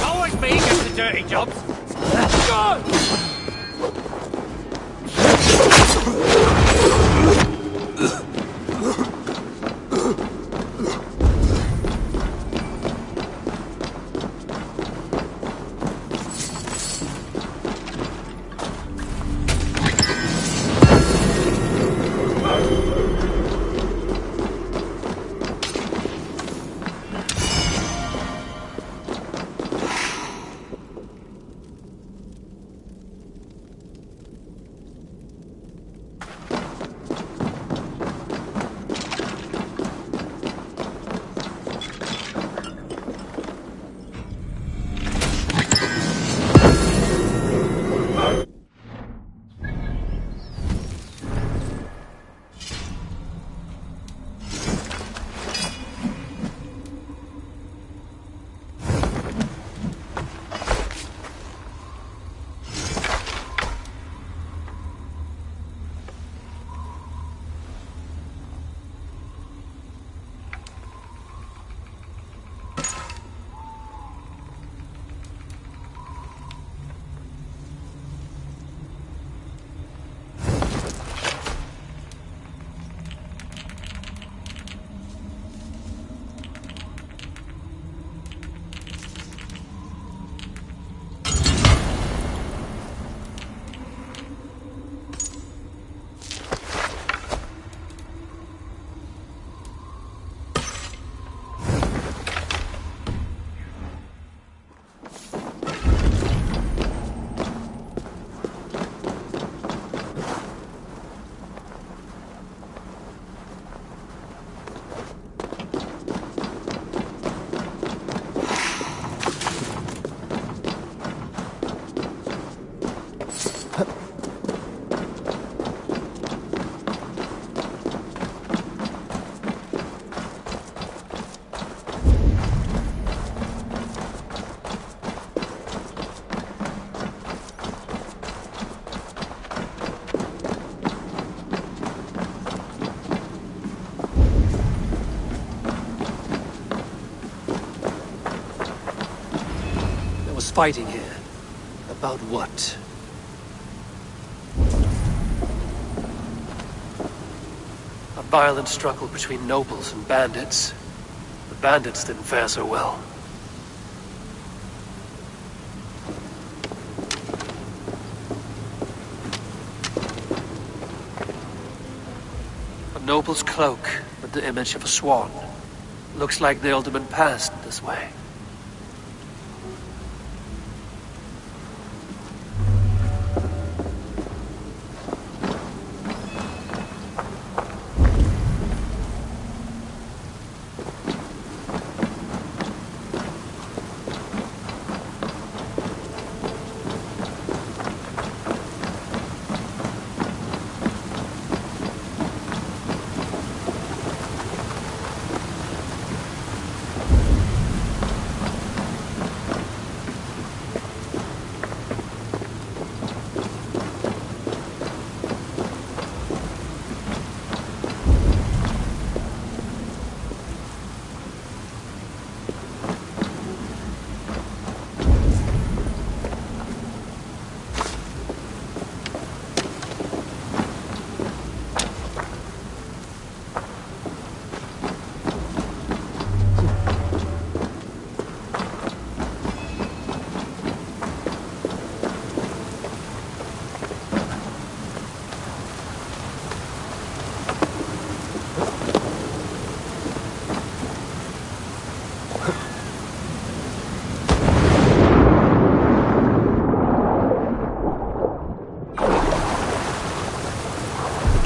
Always me gets the dirty jobs. Go! was fighting here. About what? A violent struggle between nobles and bandits. The bandits didn't fare so well. A noble's cloak with the image of a swan. Looks like the alderman passed this way.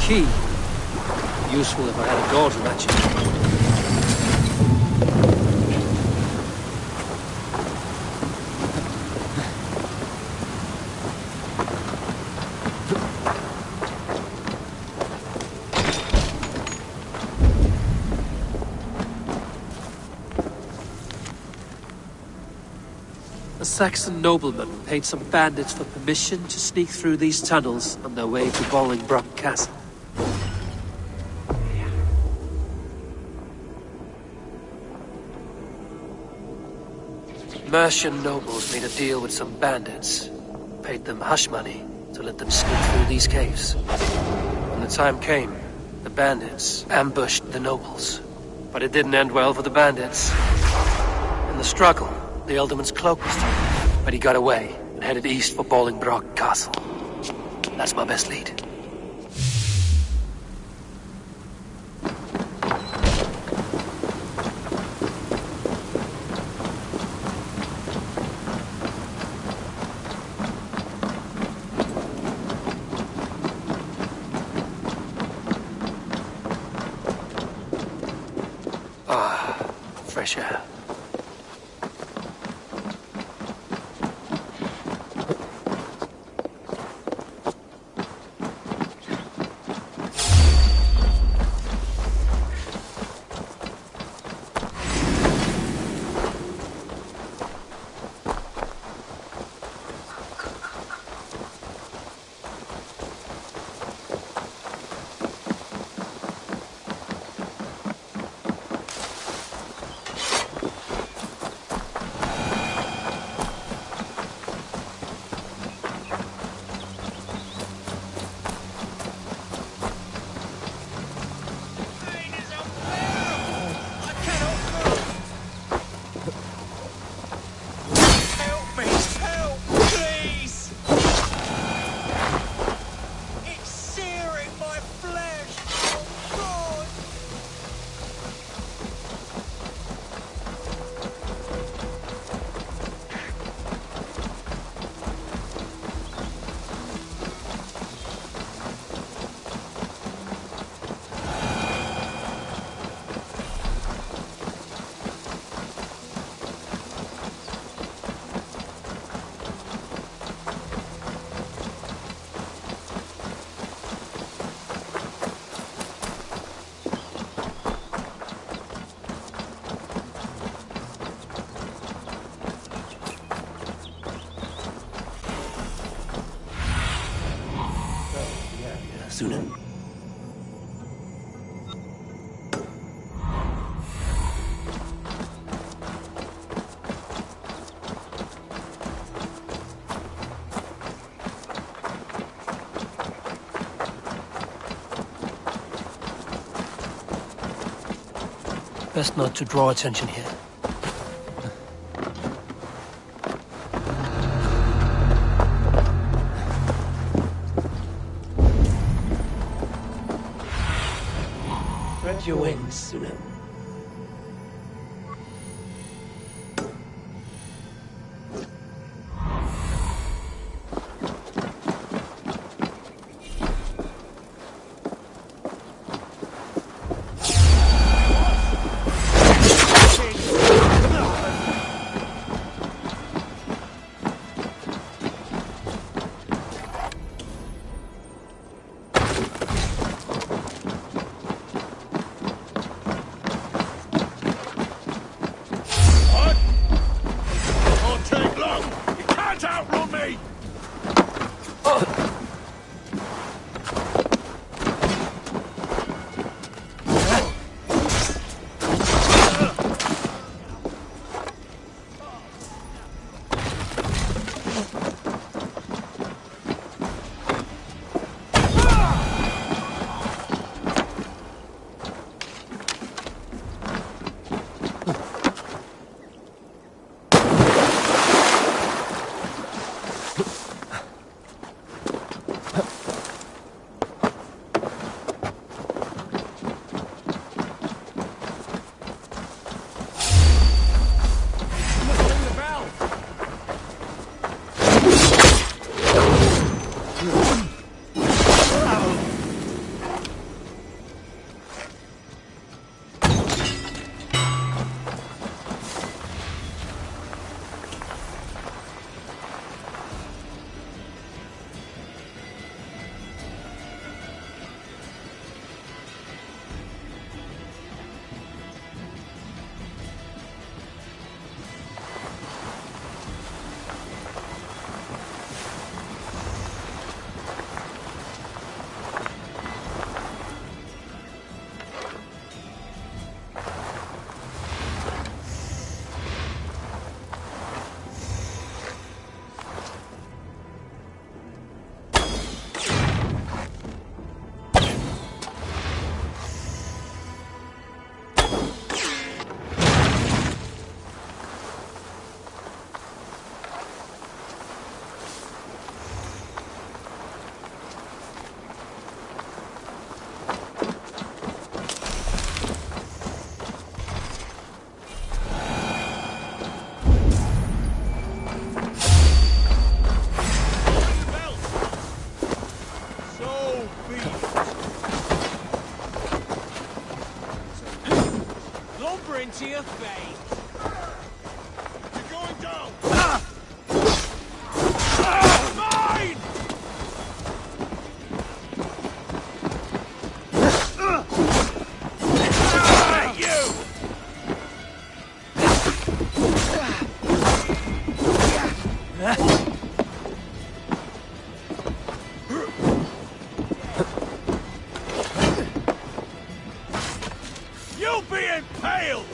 Key. Useful if I had a door to match it. A Saxon nobleman paid some bandits for permission to sneak through these tunnels on their way to Bolingbroke Castle. Mercian nobles made a deal with some bandits, paid them hush money to let them sneak through these caves. When the time came, the bandits ambushed the nobles. But it didn't end well for the bandits. In the struggle, the Elderman's cloak was taken, but he got away and headed east for Bolingbroke Castle. That's my best lead. Fresh air. Sunan. Best not to draw attention here. Spread your wings, Sunan. Into your face. You're going down! Mine! You'll be impaled!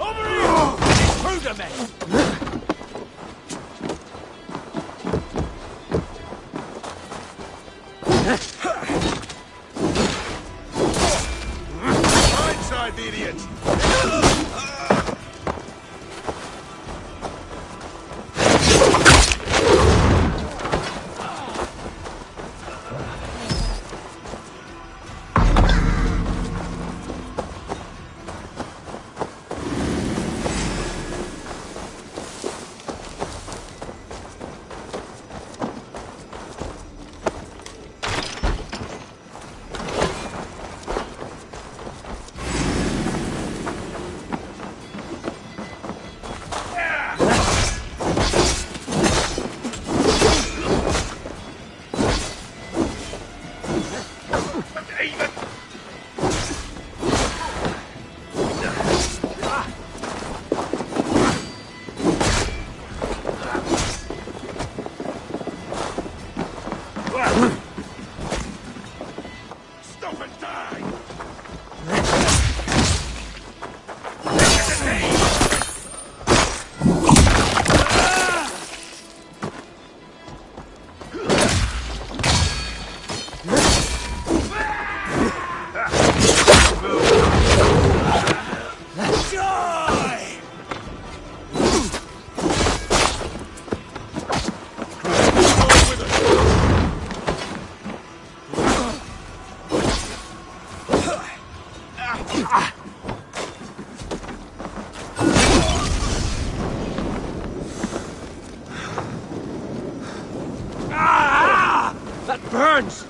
Over here! Intruder men! Blindside the idiot! Stop and die! That burns!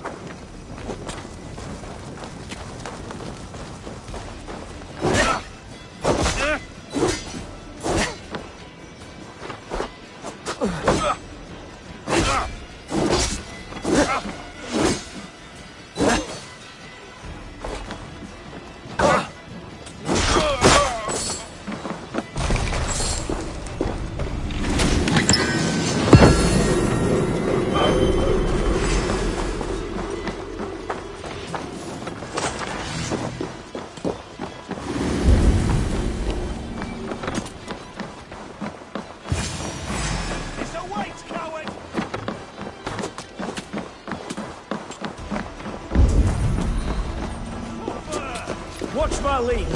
Watch my lead.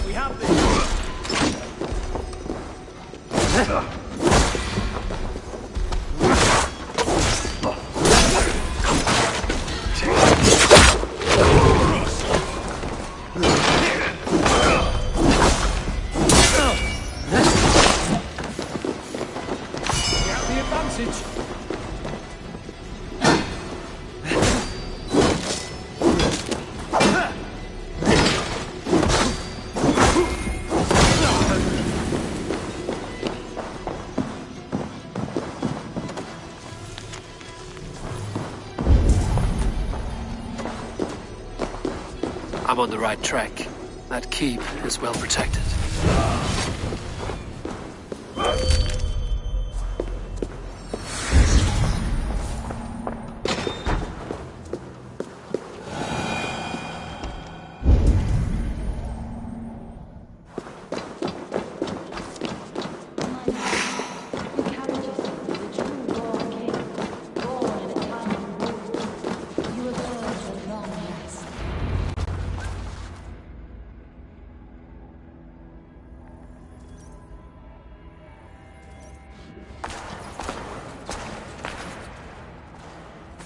We have this. I'm on the right track. That keep is well protected.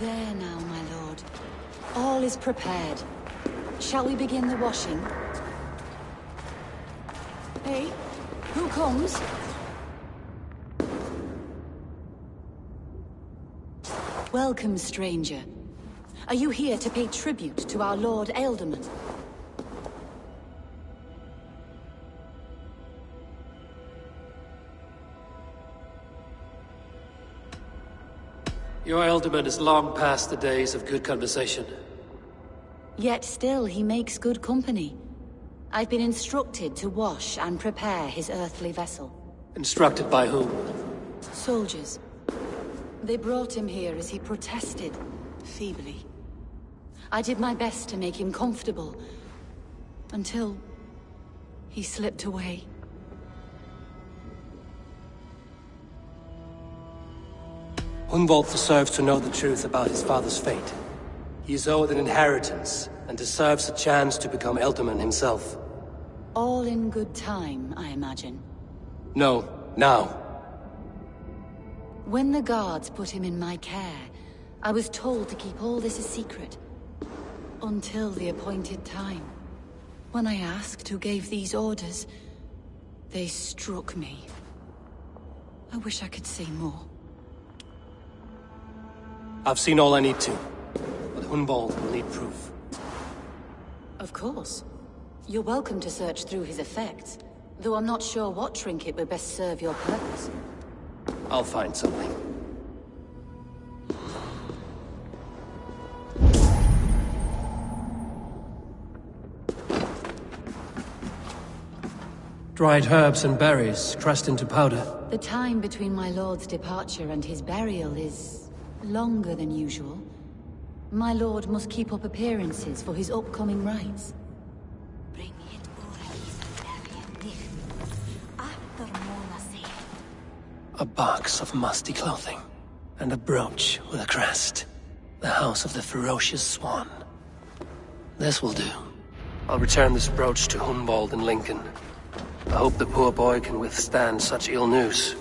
There now, my lord. All is prepared. Shall we begin the washing? Hey, who comes? Welcome, stranger. Are you here to pay tribute to our Lord Ealdorman? Your Ealdorman is long past the days of good conversation. Yet still he makes good company. I've been instructed to wash and prepare his earthly vessel. Instructed by whom? Soldiers. They brought him here as he protested, feebly. I did my best to make him comfortable, until he slipped away. Hunwald deserves to know the truth about his father's fate. He is owed an inheritance, and deserves a chance to become Ealdorman himself. All in good time, I imagine. No, now. When the guards put him in my care, I was told to keep all this a secret. Until the appointed time. When I asked who gave these orders, they struck me. I wish I could say more. I've seen all I need to, but Hunwald will need proof. Of course. You're welcome to search through his effects, though I'm not sure what trinket would best serve your purpose. I'll find something. Dried herbs and berries, crushed into powder. The time between my lord's departure and his burial is longer than usual. My lord must keep up appearances for his upcoming rites. A box of musty clothing, and a brooch with a crest. The House of the Ferocious Swan. This will do. I'll return this brooch to Hunwald in Lincoln. I hope the poor boy can withstand such ill news.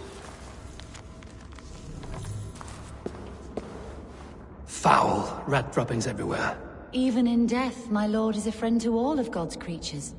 Foul rat droppings everywhere. Even in death, my lord is a friend to all of God's creatures.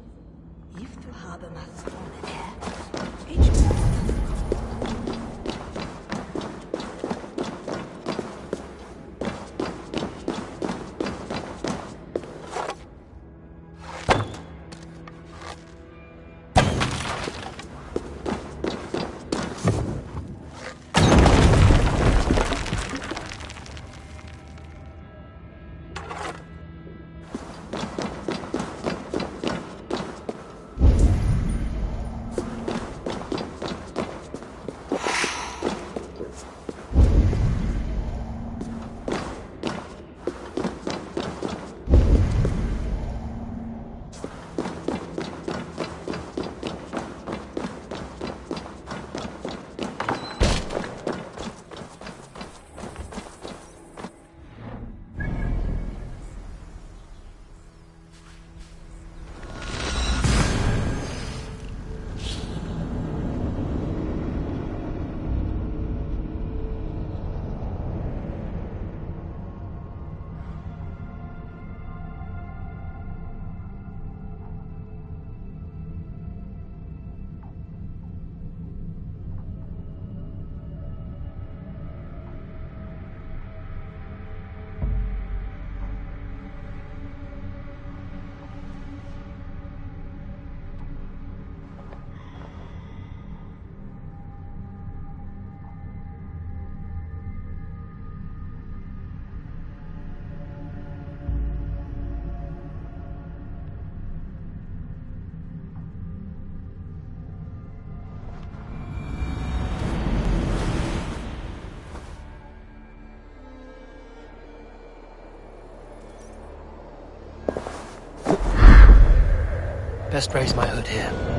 Best raise my hood here.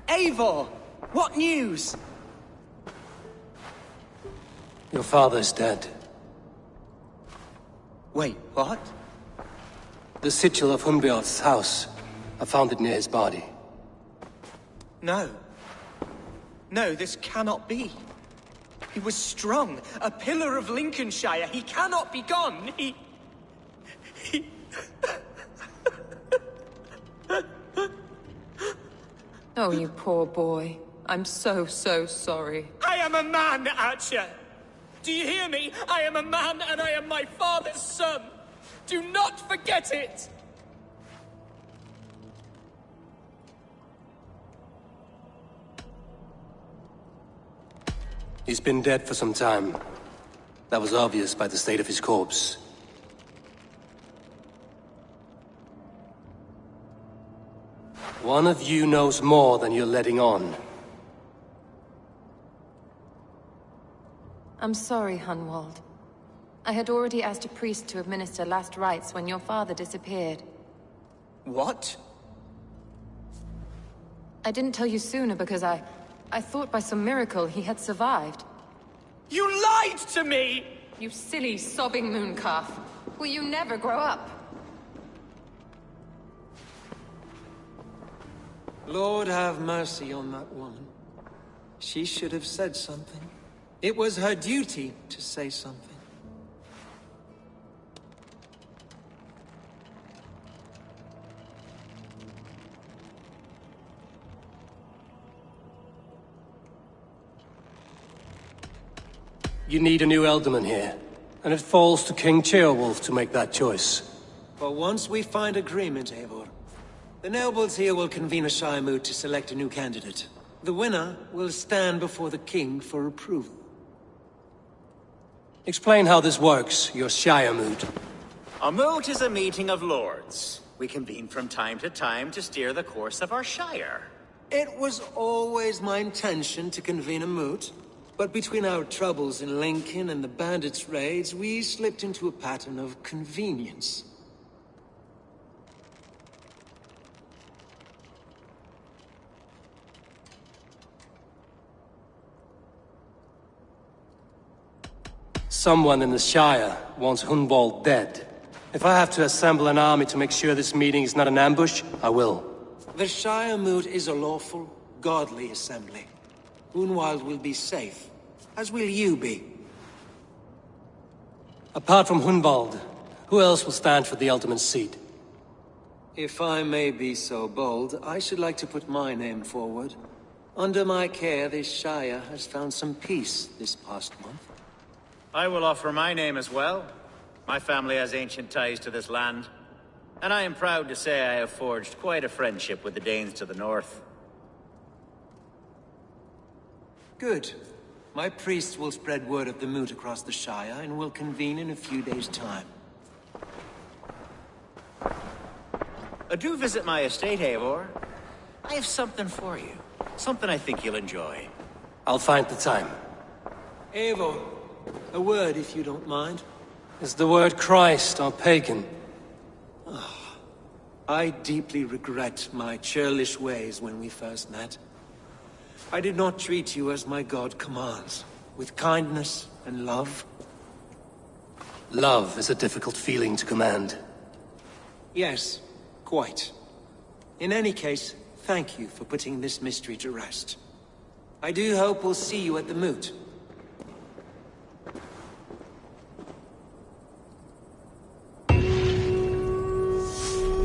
Eivor! What news? Your father's dead. Wait, what? The sigil of Hunbeorth's house. I found it near his body. No. No, this cannot be. He was strong, a pillar of Lincolnshire. He cannot be gone. He... Oh, you poor boy. I'm so sorry. I am a man, Archer! Do you hear me? I am a man and I am my father's son! Do not forget it! He's been dead for some time. That was obvious by the state of his corpse. One of you knows more than you're letting on. I'm sorry, Hunwald. I had already asked a priest to administer last rites when your father disappeared. What? I didn't tell you sooner because I thought by some miracle he had survived. You lied to me! You silly, sobbing mooncalf. Will you never grow up? Lord have mercy on that woman. She should have said something. It was her duty to say something. You need a new Elderman here, and it falls to King Ceolwulf to make that choice. But once we find agreement, Eivor, the nobles here will convene a Shire moot to select a new candidate. The winner will stand before the king for approval. Explain how this works, your Shire moot. A moot is a meeting of lords. We convene from time to time to steer the course of our Shire. It was always my intention to convene a moot, but between our troubles in Lincoln and the bandits' raids, we slipped into a pattern of convenience. Someone in the Shire wants Hunwald dead. If I have to assemble an army to make sure this meeting is not an ambush, I will. The Shire moot is a lawful, godly assembly. Hunwald will be safe, as will you be. Apart from Hunwald, who else will stand for the ultimate seat? If I may be so bold, I should like to put my name forward. Under my care, this Shire has found some peace this past month. I will offer my name as well. My family has ancient ties to this land, and I am proud to say I have forged quite a friendship with the Danes to the north. Good. My priests will spread word of the moot across the Shire, and will convene in a few days' time. Do visit my estate, Eivor. I have something for you. Something I think you'll enjoy. I'll find the time. Eivor, a word if you don't mind. Is the word Christ or pagan? I deeply regret my churlish ways when we first met. I did not treat you as my god commands, with kindness and love. Love is a difficult feeling to command. Yes, quite. In any case, thank you for putting this mystery to rest. I do hope we'll see you at the moot.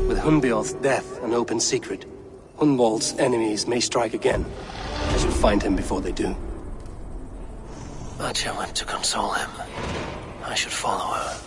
With Hunbeorth's death an open secret, Hunwald's enemies may strike again. I should find him before they do. Matcha went to console him. I should follow her.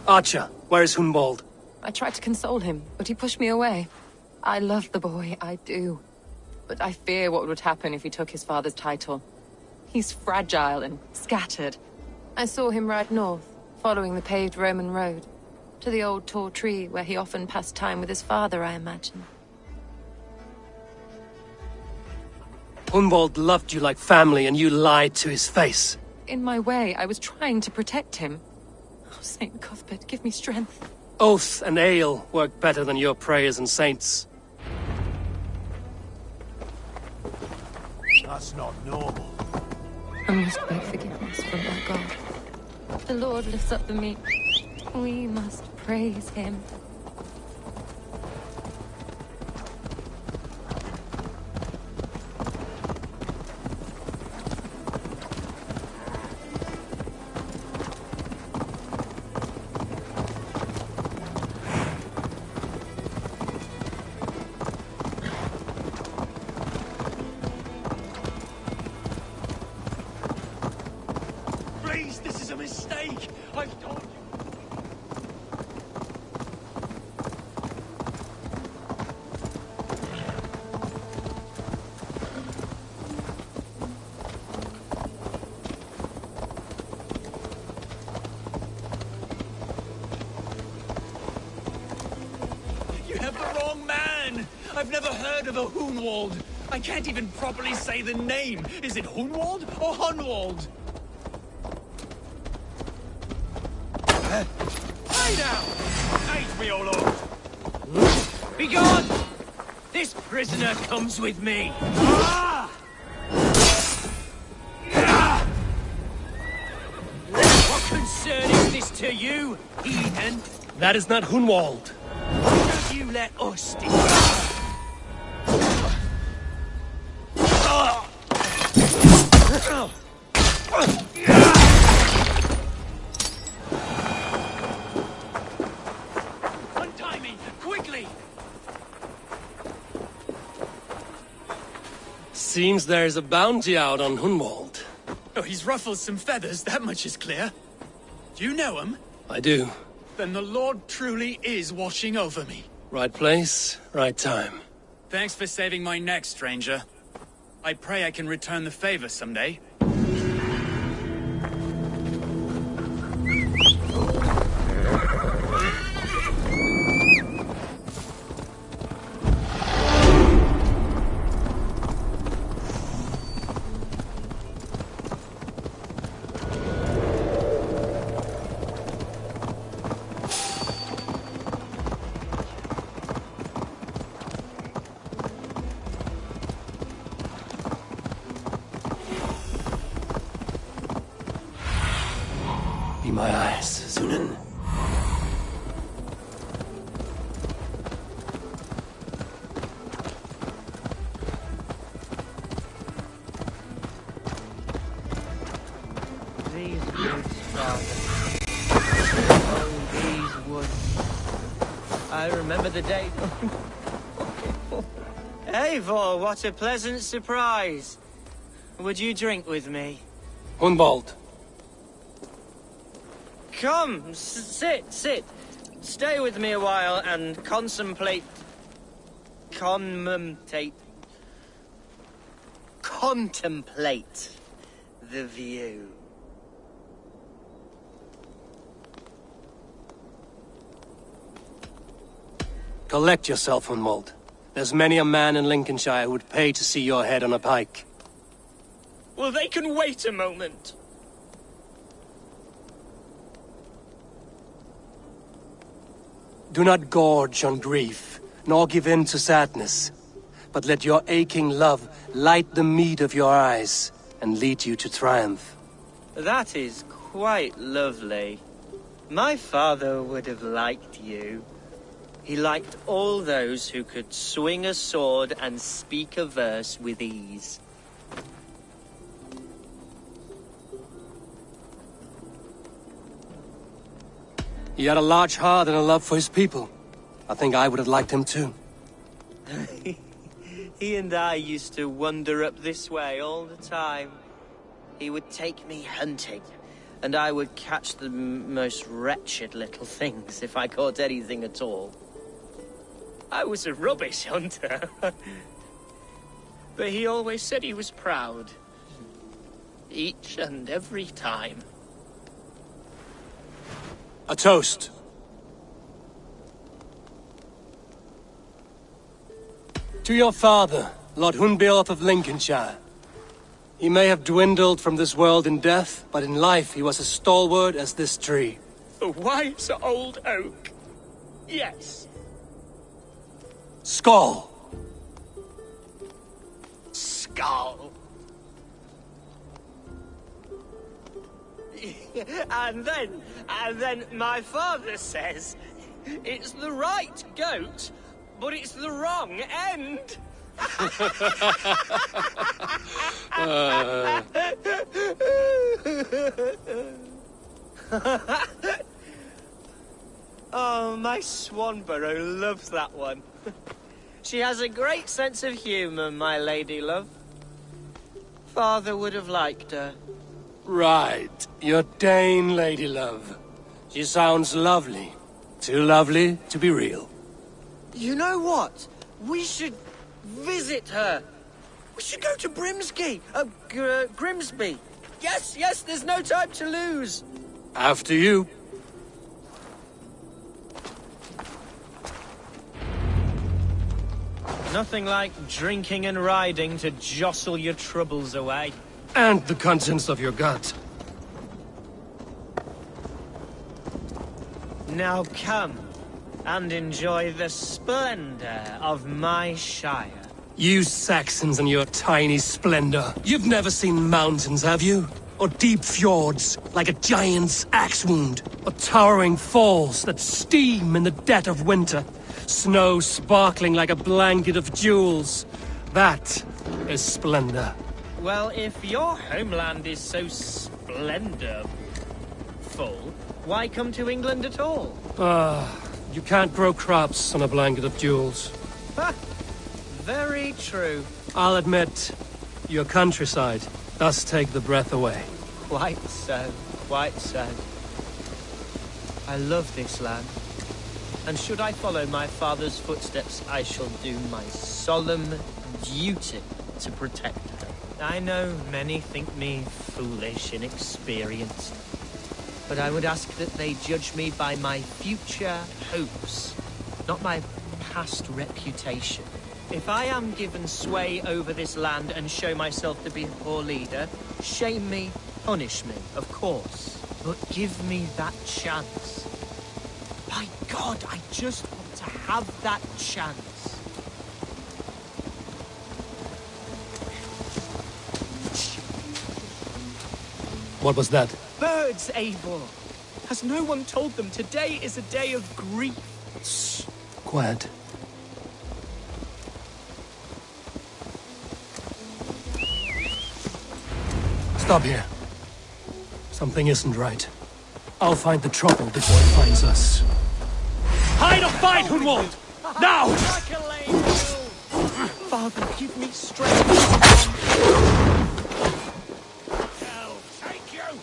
Archer, where is Hunwald? I tried to console him, but he pushed me away. I love the boy, I do. But I fear what would happen if he took his father's title. He's fragile and scattered. I saw him ride north, following the paved Roman road. To the old tall tree where he often passed time with his father, I imagine. Hunwald loved you like family, and you lied to his face. In my way, I was trying to protect him. Oh, Saint Cuthbert, give me strength. Oath and ale work better than your prayers and saints. That's not normal. I must beg forgiveness from my God. The Lord lifts up the meek. We must praise him. Please, this is a mistake. I've told you. You have the wrong man. I've never heard of a Hunwald. I can't even properly say the name. Is it Hunwald or Hunwald? Lay down! Aid me, O Lord! Be gone! This prisoner comes with me. Ah! What concern is this to you, heathen? That is not Hunwald. Why don't you let us decide? Untie me, quickly! Seems there's a bounty out on Hunwald. Oh, he's ruffled some feathers, that much is clear. Do you know him? I do. Then the Lord truly is watching over me. Right place, right time. Thanks for saving my neck, stranger. I pray I can return the favor someday. Be my eyes, Sunan. These woods, Father. Oh, these woods. I remember the day. Eivor, what a pleasant surprise. Would you drink with me? Hunwald. Come, sit. Stay with me a while and contemplate the view. Collect yourself, Hunwald. There's many a man in Lincolnshire who would pay to see your head on a pike. Well, they can wait a moment. Do not gorge on grief, nor give in to sadness, but let your aching love light the mead of your eyes and lead you to triumph. That is quite lovely. My father would have liked you. He liked all those who could swing a sword and speak a verse with ease. He had a large heart and a love for his people. I think I would have liked him too. He and I used to wander up this way all the time. He would take me hunting, and I would catch the most wretched little things if I caught anything at all. I was a rubbish hunter. But he always said he was proud. Each and every time. A toast. To your father, Lord Hunbeorth of Lincolnshire. He may have dwindled from this world in death, but in life he was as stalwart as this tree. A wise old oak. Yes. Skull. Skull. And then my father says, it's the right goat, but it's the wrong end. Oh, my Swanborough loves that one. She has a great sense of humour, my lady love. Father would have liked her. Right. Your Dane lady love. She sounds lovely. Too lovely to be real. You know what? We should visit her. We should go to Grimsby. Yes, there's no time to lose. After you. Nothing like drinking and riding to jostle your troubles away. And the contents of your gut. Now come and enjoy the splendor of my shire. You Saxons and your tiny splendor. You've never seen mountains, have you? Or deep fjords, like a giant's axe wound. Or towering falls that steam in the dead of winter. Snow sparkling like a blanket of jewels. That is splendor. Well, if your homeland is so splendorful, why come to England at all? You can't grow crops on a blanket of jewels. Ha! Very true. I'll admit, your countryside does take the breath away. Quite so, quite so. I love this land. And should I follow my father's footsteps, I shall do my solemn duty to protect her. I know many think me foolish, inexperienced, but I would ask that they judge me by my future hopes, not my past reputation. If I am given sway over this land and show myself to be a poor leader, shame me, punish me, of course, but give me that chance. My God, I just want to have that chance. What was that? Birds, Eivor! Has no one told them today is a day of grief? Shh. Quiet. Stop here. Something isn't right. I'll find the trouble before it finds us. Hide or fight, Hunwald! Now! Father, give me strength. Hell, take you!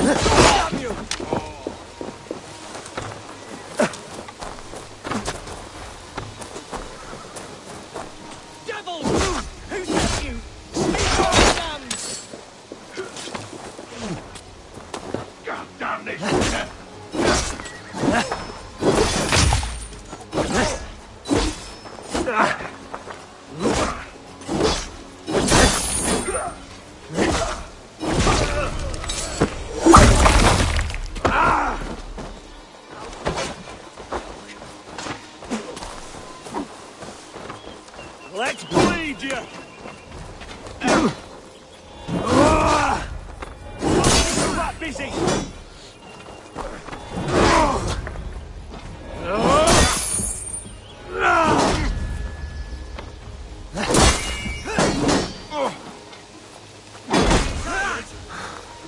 Damn you! Let's bleed you! Rat busy!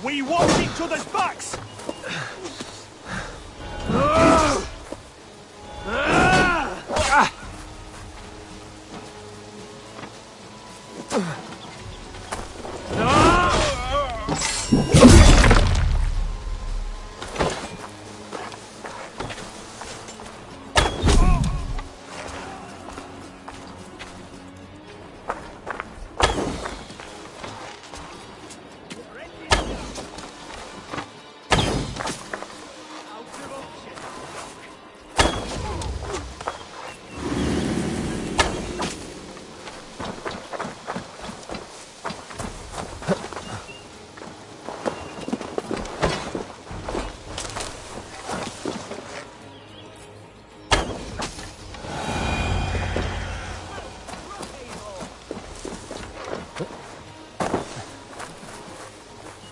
We watch each other's backs!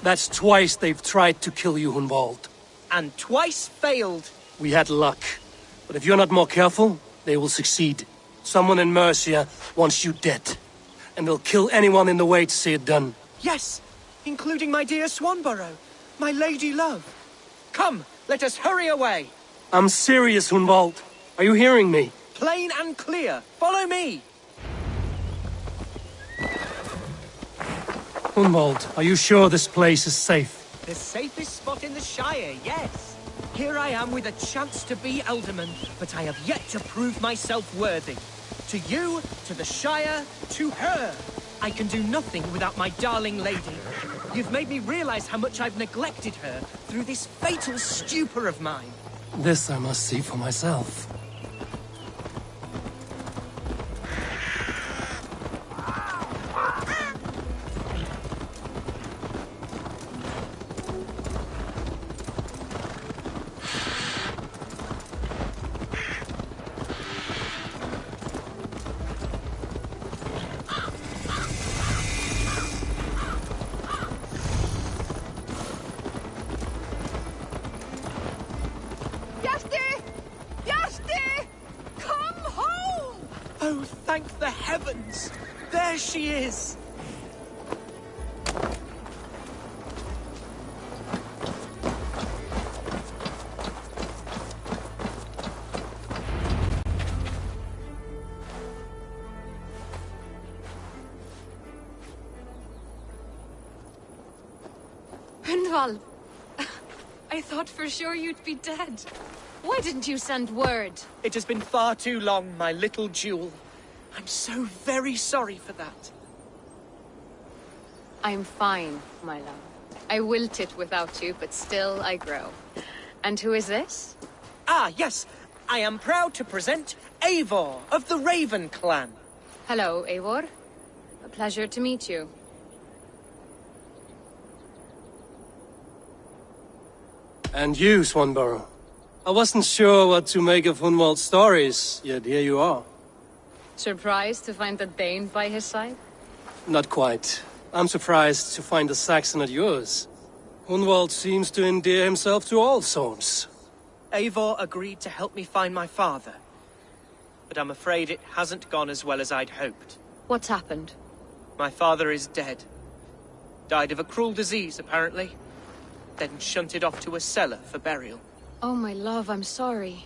That's twice they've tried to kill you, Hunwald. And twice failed. We had luck. But if you're not more careful, they will succeed. Someone in Mercia wants you dead. And they'll kill anyone in the way to see it done. Yes, including my dear Swanborough, my lady love. Come, let us hurry away. I'm serious, Hunwald. Are you hearing me? Plain and clear. Follow me. Hunwald, are you sure this place is safe? The safest spot in the Shire, yes. Here I am with a chance to be Alderman, but I have yet to prove myself worthy. To you, to the Shire, to her. I can do nothing without my darling lady. You've made me realize how much I've neglected her through this fatal stupor of mine. This I must see for myself. Oh, thank the heavens! There she is! Hunwald, I thought for sure you'd be dead. Why didn't you send word? It has been far too long, my little jewel. I'm so very sorry for that. I'm fine, my love. I wilted without you, but still I grow. And who is this? Ah, yes. I am proud to present Eivor of the Raven clan. Hello, Eivor. A pleasure to meet you. And you, Swanborough. I wasn't sure what to make of Hunwald's stories, yet here you are. Surprised to find a Dane by his side? Not quite. I'm surprised to find a Saxon at yours. Hunwald seems to endear himself to all sorts. Eivor agreed to help me find my father. But I'm afraid it hasn't gone as well as I'd hoped. What's happened? My father is dead. Died of a cruel disease, apparently. Then shunted off to a cellar for burial. Oh, my love, I'm sorry.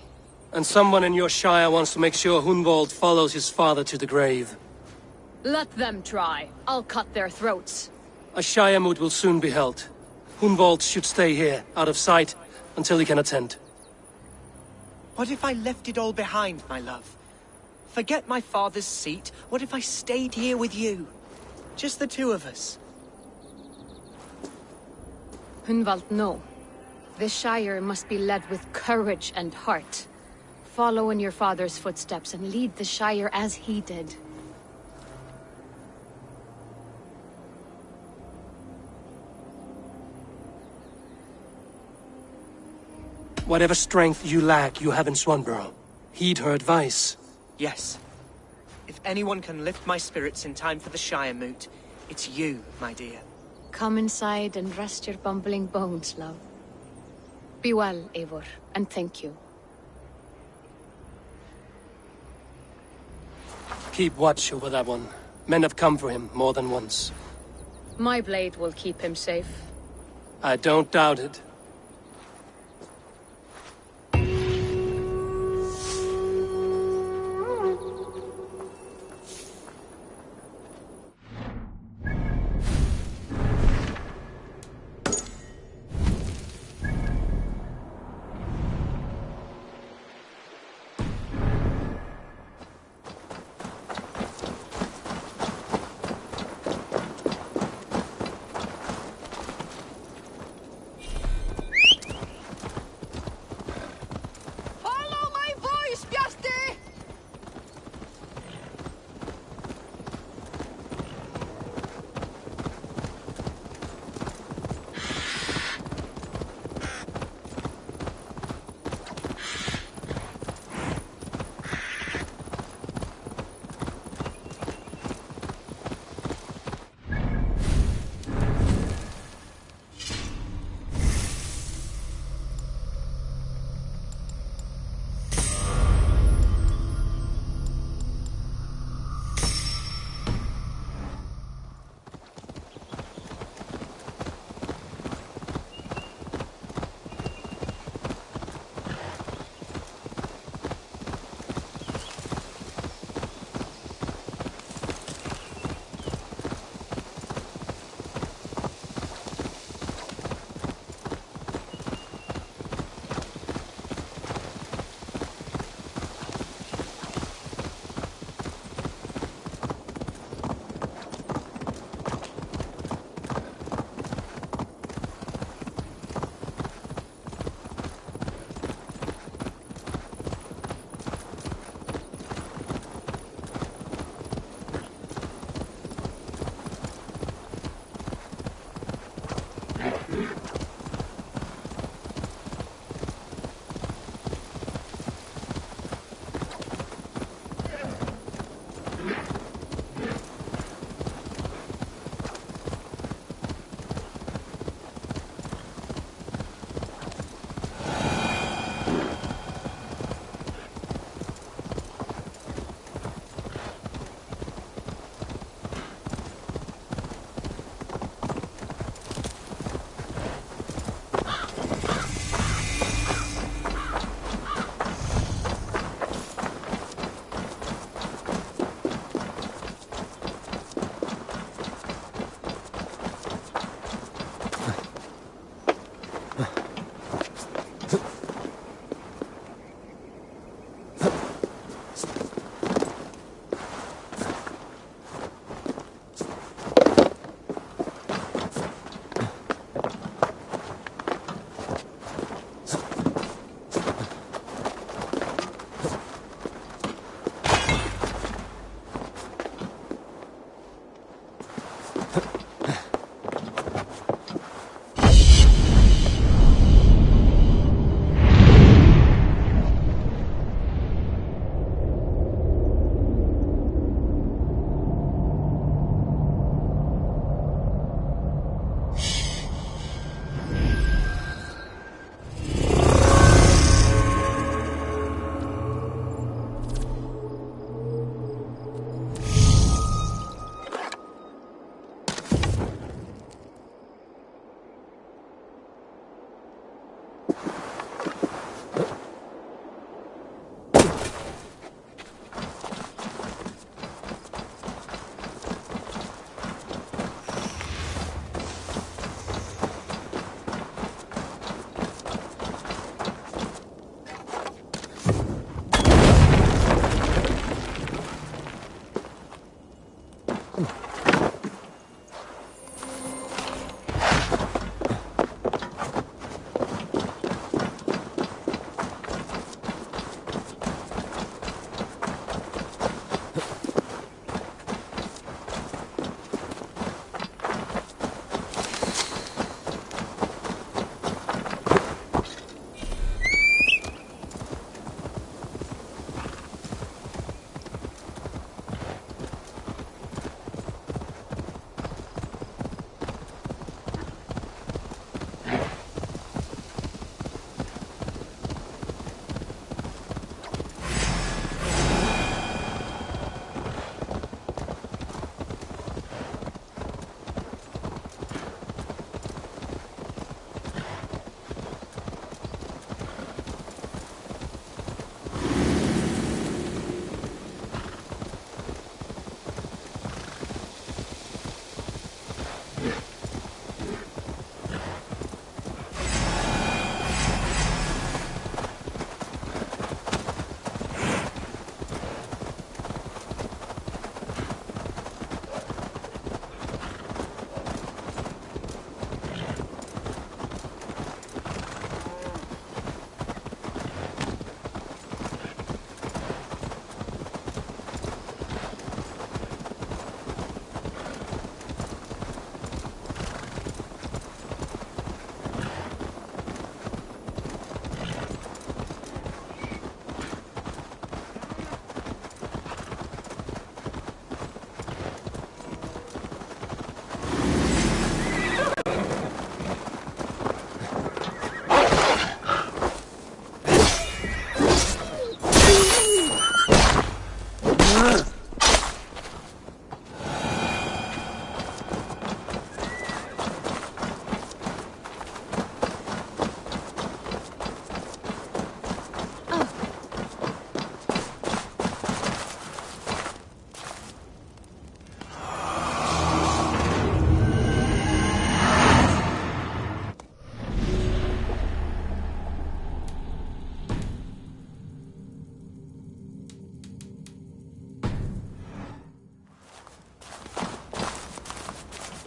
And someone in your shire wants to make sure Hunwald follows his father to the grave. Let them try. I'll cut their throats. A shire moot will soon be held. Hunwald should stay here, out of sight, until he can attend. What if I left it all behind, my love? Forget my father's seat. What if I stayed here with you? Just the two of us. Hunwald, no. This Shire must be led with courage and heart. Follow in your father's footsteps and lead the Shire as he did. Whatever strength you lack, you have in Swanborough. Heed her advice. Yes. If anyone can lift my spirits in time for the Shire moot, it's you, my dear. Come inside and rest your bumbling bones, love. Be well, Eivor, and thank you. Keep watch over that one. Men have come for him more than once. My blade will keep him safe. I don't doubt it.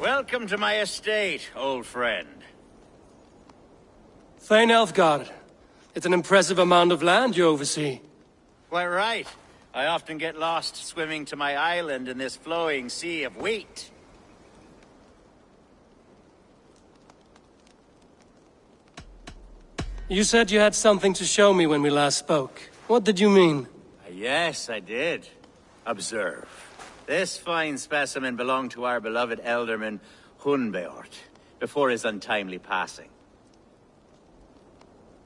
Welcome to my estate, old friend. Thane Elfgard. It's an impressive amount of land you oversee. Quite right. I often get lost swimming to my island in this flowing sea of wheat. You said you had something to show me when we last spoke. What did you mean? Yes, I did. Observe. This fine specimen belonged to our beloved elderman, Hunbeort, before his untimely passing.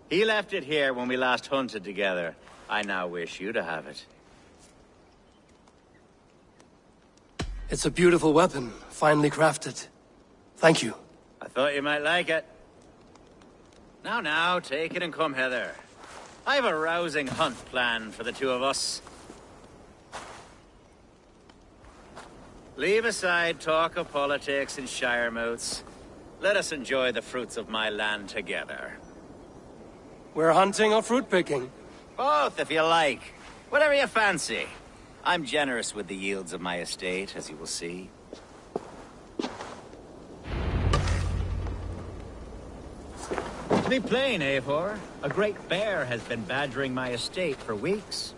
He left it here when we last hunted together. I now wish you to have it. It's a beautiful weapon, finely crafted. Thank you. I thought you might like it. Now, take it and come hither. I have a rousing hunt planned for the two of us. Leave aside talk of politics and shire moats. Let us enjoy the fruits of my land together. We're hunting or fruit picking? Both, if you like. Whatever you fancy. I'm generous with the yields of my estate, as you will see. To be plain, Eivor, a great bear has been badgering my estate for weeks.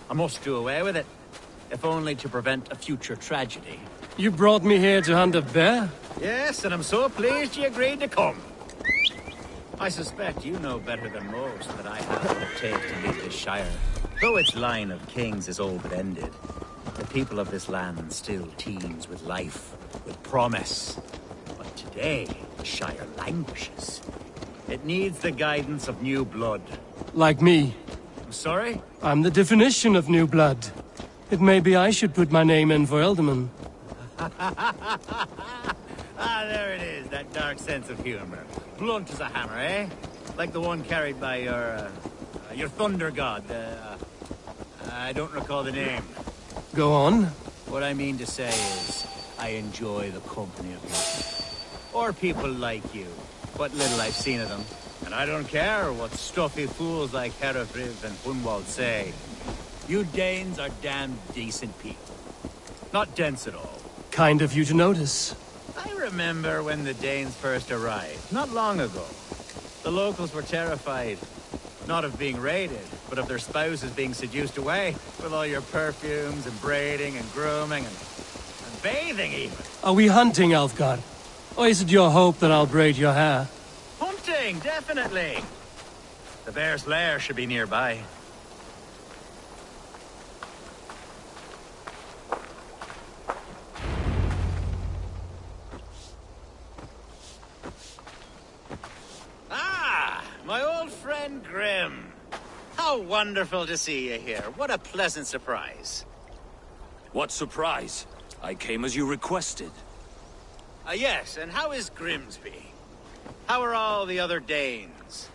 I must do away with it, if only to prevent a future tragedy. You brought me here to hunt a bear? Yes, and I'm so pleased you agreed to come. I suspect you know better than most that I have what it takes to lead this shire. Though its line of kings is all but ended, the people of this land still teems with life, with promise. But today, the shire languishes. It needs the guidance of new blood. Like me. I'm sorry? I'm the definition of new blood. It may be I should put my name in for Elderman. There it is, that dark sense of humor. Blunt as a hammer, eh? Like the one carried by your thunder god. I don't recall the name. Go on. What I mean to say is, I enjoy the company of you. Or people like you. What little I've seen of them. And I don't care what stuffy fools like Herefriv and Hunwald say. You Danes are damn decent people. Not dense at all. Kind of you to notice. I remember when the Danes first arrived, not long ago. The locals were terrified. Not of being raided, but of their spouses being seduced away. With all your perfumes and braiding and grooming and bathing even. Are we hunting, Elfgard? Or is it your hope that I'll braid your hair? Hunting, definitely. The bear's lair should be nearby. My old friend Grim. How wonderful to see you here. What a pleasant surprise. What surprise? I came as you requested. Yes, and how is Grimsby? How are all the other Danes?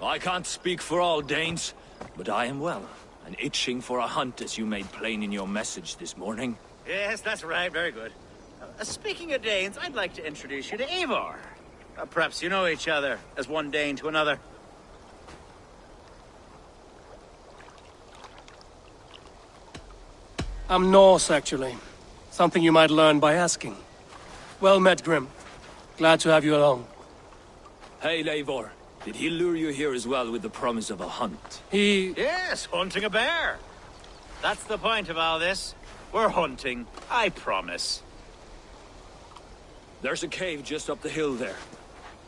I can't speak for all Danes, but I am well, and itching for a hunt as you made plain in your message this morning. Yes, that's right. Very good. Speaking of Danes, I'd like to introduce you to Eivor. Perhaps you know each other, as one Dane to another. I'm Norse, actually. Something you might learn by asking. Well met, Grim. Glad to have you along. Hey, Eivor. Did he lure you here as well with the promise of a hunt? Yes, hunting a bear. That's the point of all this. We're hunting, I promise. There's a cave just up the hill there.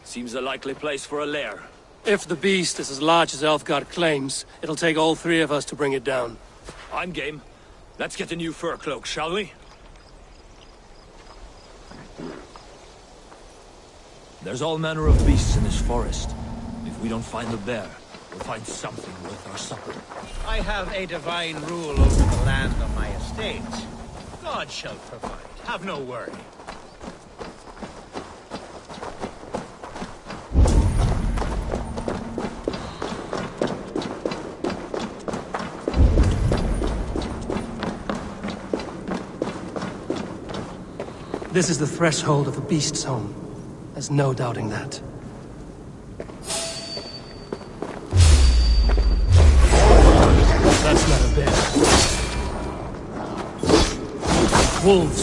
Seems a likely place for a lair. If the beast is as large as Elfgard claims, it'll take all three of us to bring it down. I'm game. Let's get a new fur cloak, shall we? There's all manner of beasts in this forest. If we don't find the bear, we'll find something worth our supper. I have a divine rule over the land of my estate. God shall provide. Have no worry. This is the threshold of the beast's home. There's no doubting that. That's not a bear. Wolves.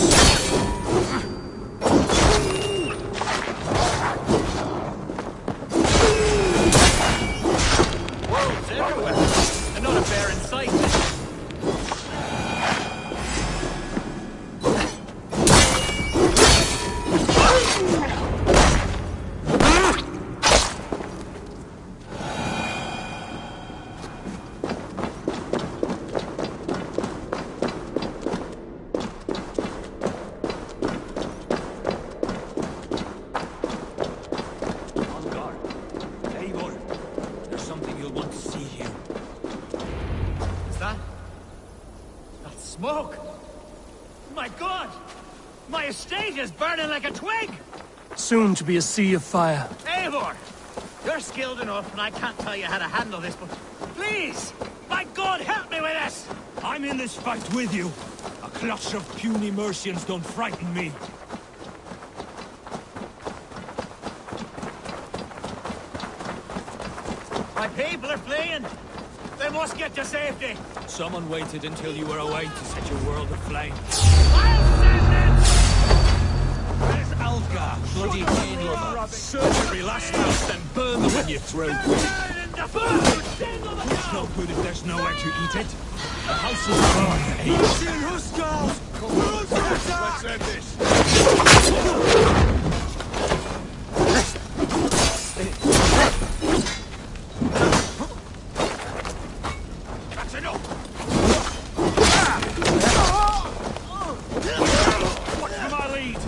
that? That smoke! My God! My estate is burning like a twig! Soon to be a sea of fire. Eivor! You're skilled enough, and I can't tell you how to handle this, but please! My God, help me with this! I'm in this fight with you. A clutch of puny Mercians don't frighten me. My people are fleeing! They must get to safety! Someone waited until you were away to set your world aflame. I'll send it! Where's Algar, bloody pain lover? Search every last house, then burn them when you're through. It's no good if there's nowhere to eat it. The house is burned. Let's end this. That's enough. Watch for my lead.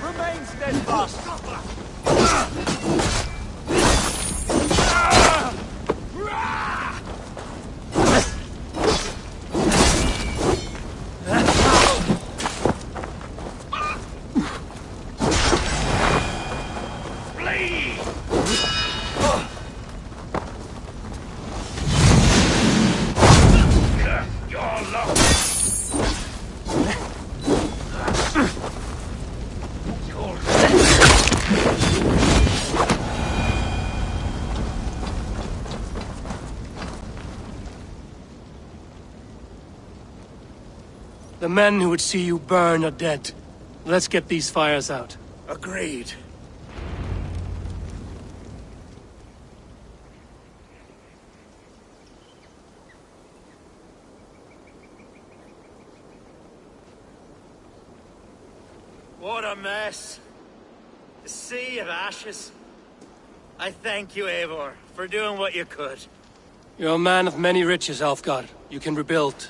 Remain steadfast! The men who would see you burn are dead. Let's get these fires out. Agreed. What a mess. A sea of ashes. I thank you, Eivor, for doing what you could. You're a man of many riches, Alfgar. You can rebuild.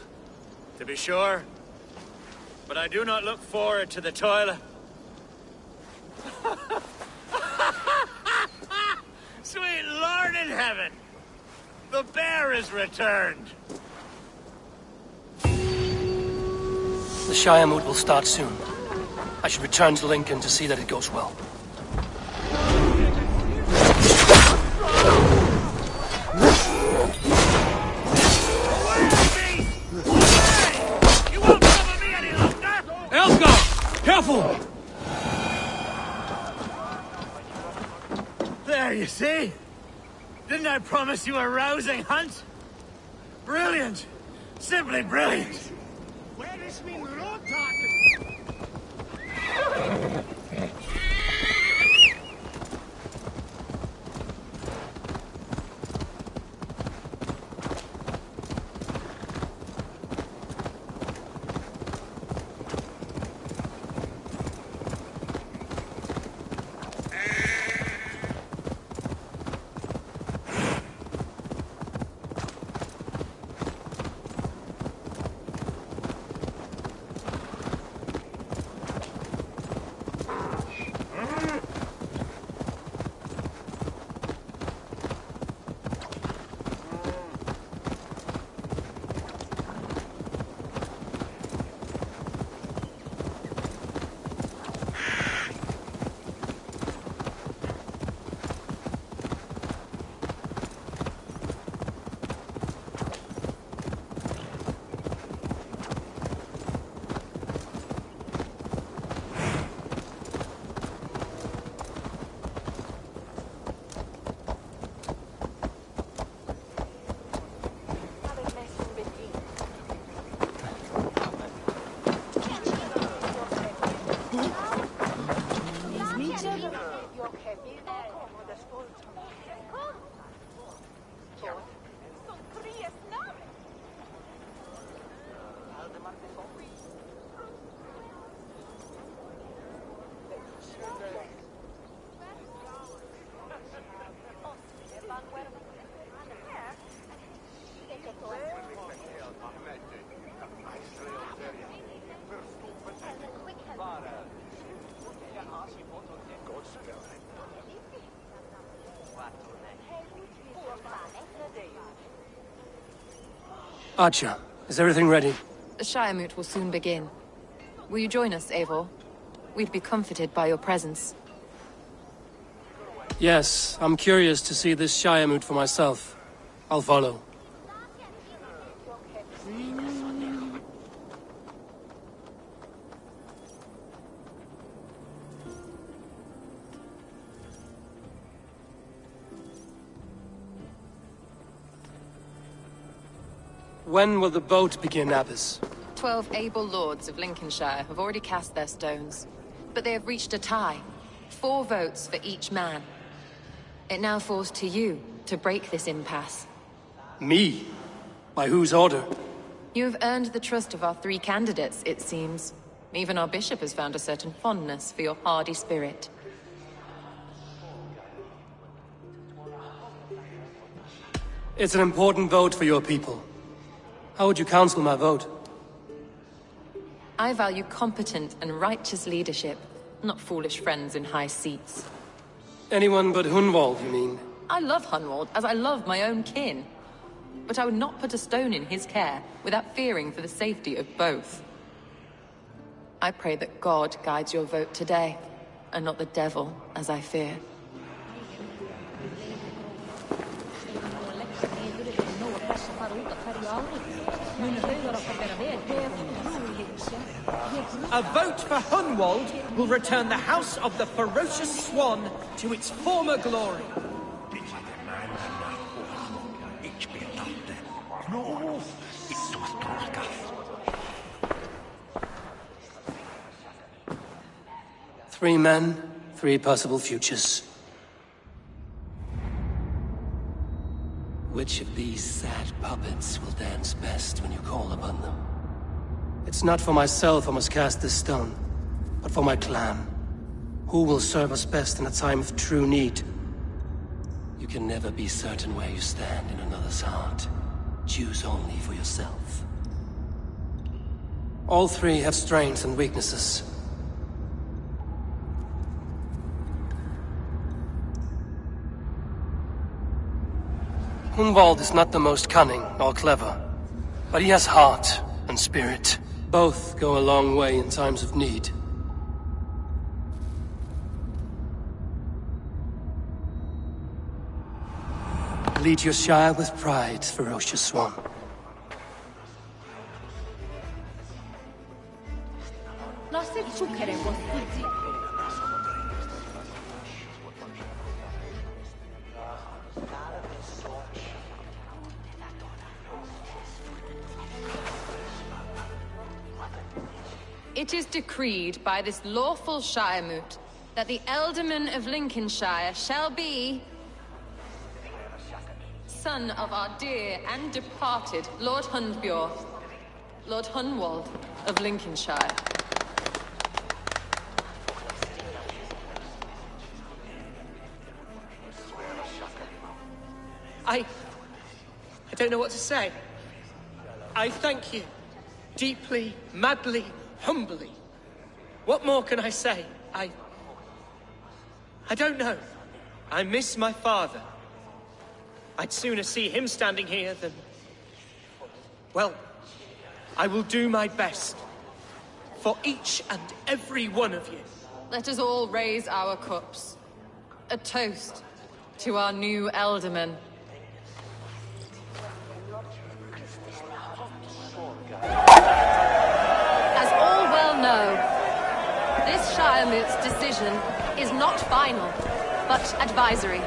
To be sure. But I do not look forward to the toil. Sweet Lord in heaven! The bear is returned! The Shire mood will start soon. I should return to Lincoln to see that it goes well. Careful! There, you see? Didn't I promise you a rousing hunt? Brilliant! Simply brilliant! Where is my road Archer, is everything ready? The Shiremoot will soon begin. Will you join us, Eivor? We'd be comforted by your presence. Yes, I'm curious to see this Shiremoot for myself. I'll follow. When will the boat begin, Abbess? 12 able lords of Lincolnshire have already cast their stones, but they have reached a tie. 4 votes for each man. It now falls to you to break this impasse. Me? By whose order? You have earned the trust of our 3 candidates, it seems. Even our bishop has found a certain fondness for your hardy spirit. It's an important vote for your people. How would you counsel my vote? I value competent and righteous leadership, not foolish friends in high seats. Anyone but Hunwald, you mean? I love Hunwald, as I love my own kin. But I would not put a stone in his care without fearing for the safety of both. I pray that God guides your vote today, and not the devil, as I fear. A vote for Hunwald will return the House of the Ferocious Swan to its former glory. Three men, 3 possible futures. Which of these sad puppets will dance best when you call upon them? It's not for myself I must cast this stone, but for my clan. Who will serve us best in a time of true need? You can never be certain where you stand in another's heart. Choose only for yourself. All 3 have strengths and weaknesses. Hunwald is not the most cunning or clever, but he has heart and spirit. Both go a long way in times of need. Lead your shire with pride, ferocious swan. It is decreed by this lawful Shiremoot that the Ealdorman of Lincolnshire shall be son of our dear and departed Lord Hundbjorn, Lord Hunwald of Lincolnshire. I don't know what to say. I thank you. Deeply, madly, humbly. What more can I say? I don't know. I miss my father. I'd sooner see him standing here than... Well, I will do my best. For each and every one of you. Let us all raise our cups. A toast to our new Ealdorman. As all well know, this Shiremoot's decision is not final, but advisory.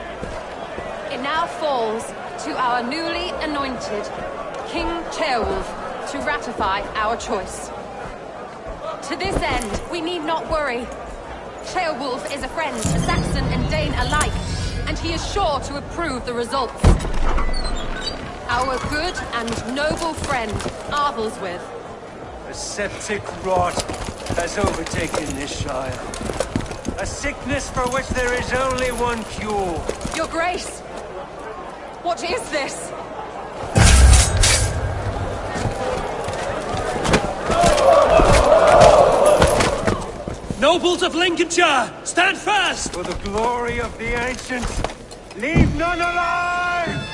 It now falls to our newly anointed King Ceolwulf to ratify our choice. To this end, we need not worry. Ceolwulf is a friend to Saxon and Dane alike, and he is sure to approve the results. Our good and noble friend, Arthelswith. A septic rot has overtaken this shire. A sickness for which there is only one cure. Your Grace! What is this? Nobles of Lincolnshire, stand fast! For the glory of the ancients, leave none alive!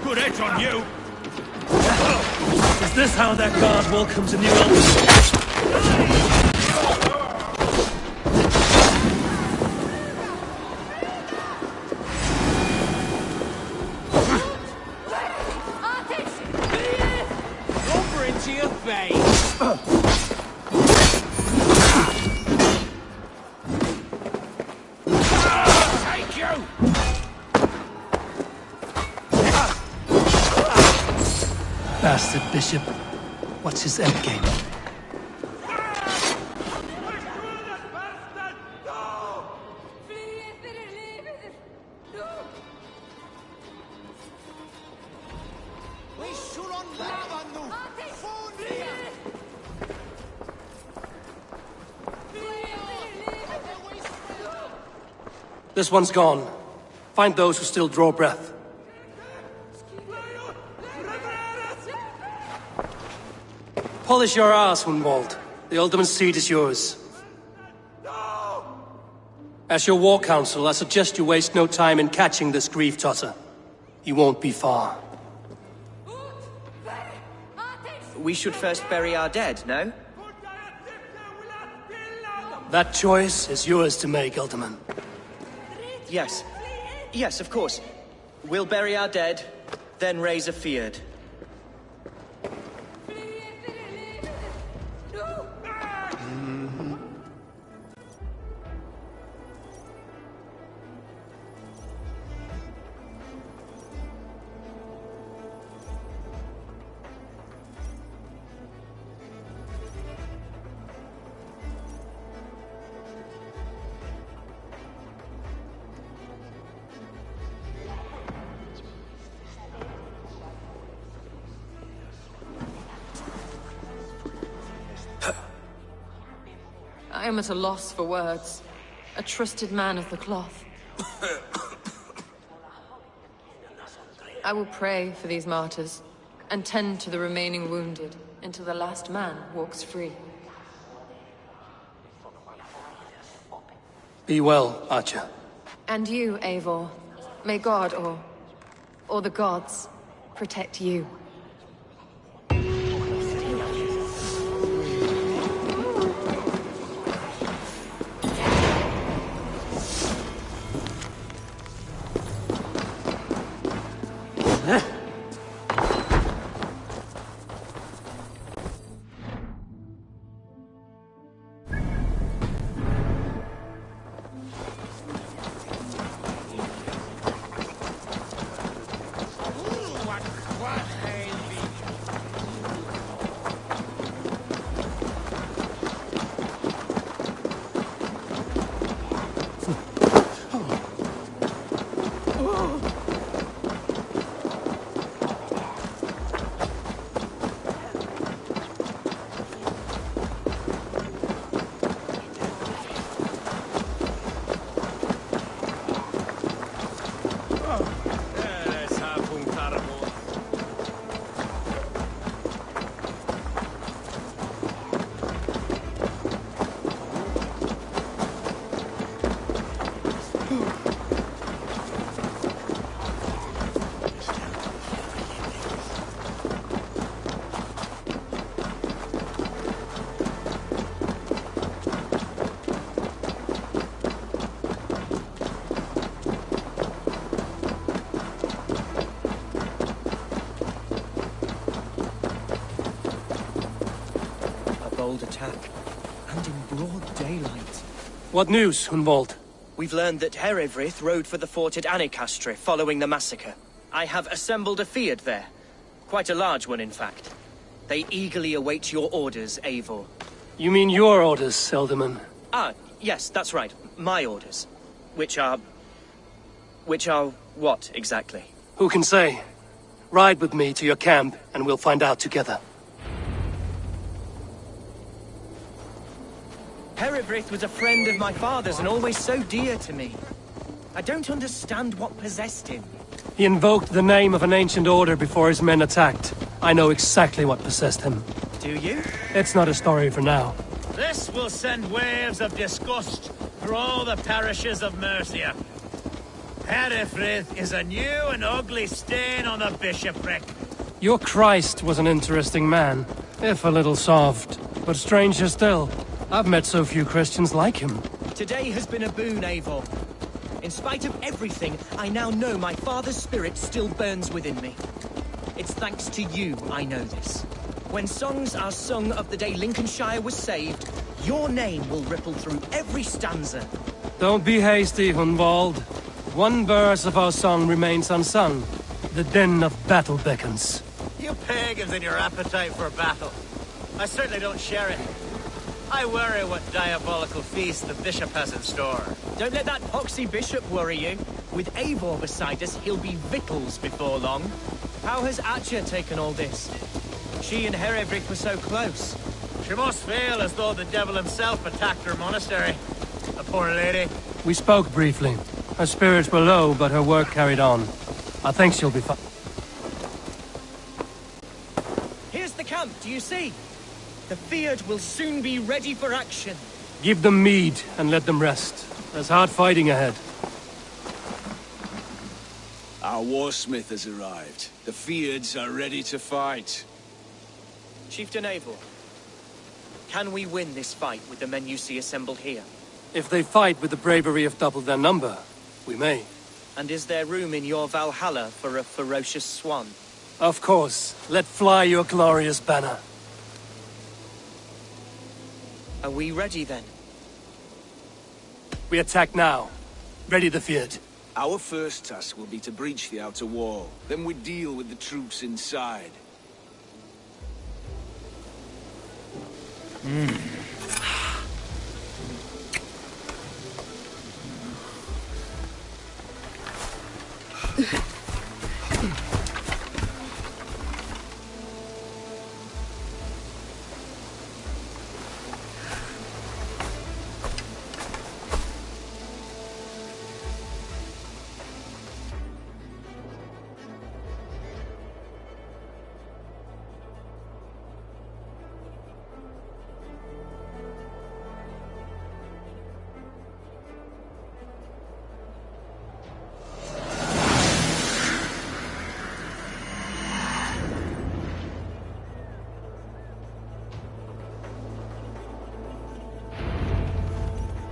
Good edge on you! Is this how that guard welcomes a new elder? Over into your face! Take you! Bastard bishop. What's his endgame? This one's gone. Find those who still draw breath. Polish your ass, Hunwald. The ultimate seat is yours. As your war council, I suggest you waste no time in catching this grief totter. He won't be far. We should first bury our dead, no? That choice is yours to make, Alderman. Yes. Yes, of course. We'll bury our dead, then raise a feared. I am at a loss for words. A trusted man of the cloth. I will pray for these martyrs, and tend to the remaining wounded, until the last man walks free. Be well, Archer. And you, Eivor. May God, or the gods, protect you. Attack, and in broad daylight. What news, Hunwald? We've learned that Herewrith rode for the fort at Annikastre following the massacre. I have assembled a feard there. Quite a large one, in fact. They eagerly await your orders, Eivor. You mean your orders, Alderman? Ah, yes, that's right. My orders. Which are what, exactly? Who can say? Ride with me to your camp, and we'll find out together. Herewrith was a friend of my father's and always so dear to me. I don't understand what possessed him. He invoked the name of an ancient order before his men attacked. I know exactly what possessed him. Do you? It's not a story for now. This will send waves of disgust through all the parishes of Mercia. Herewrith is a new and ugly stain on the bishopric. Your Christ was an interesting man, if a little soft. But stranger still, I've met so few Christians like him. Today has been a boon, Eivor. In spite of everything, I now know my father's spirit still burns within me. It's thanks to you I know this. When songs are sung of the day Lincolnshire was saved, your name will ripple through every stanza. Don't be hasty, Hunwald. One verse of our song remains unsung. The din of battle beckons. You pagans and your appetite for battle. I certainly don't share it. I worry what diabolical feast the bishop has in store. Don't let that poxy bishop worry you. With Eivor beside us, he'll be victuals before long. How has Atcha taken all this? She and Herewrith were so close. She must feel as though the devil himself attacked her monastery. A poor lady. We spoke briefly. Her spirits were low, but her work carried on. I think she'll be fine. Here's the camp, do you see? The Fiat will soon be ready for action. Give them mead and let them rest. There's hard fighting ahead. Our warsmith has arrived. The Fiads are ready to fight. Chieftain Eivor, can we win this fight with the men you see assembled here? If they fight with the bravery of double their number, we may. And is there room in your Valhalla for a ferocious swan? Of course. Let fly your glorious banner. Are we ready then? We attack now. Ready the Fiat. Our first task will be to breach the outer wall. Then we deal with the troops inside.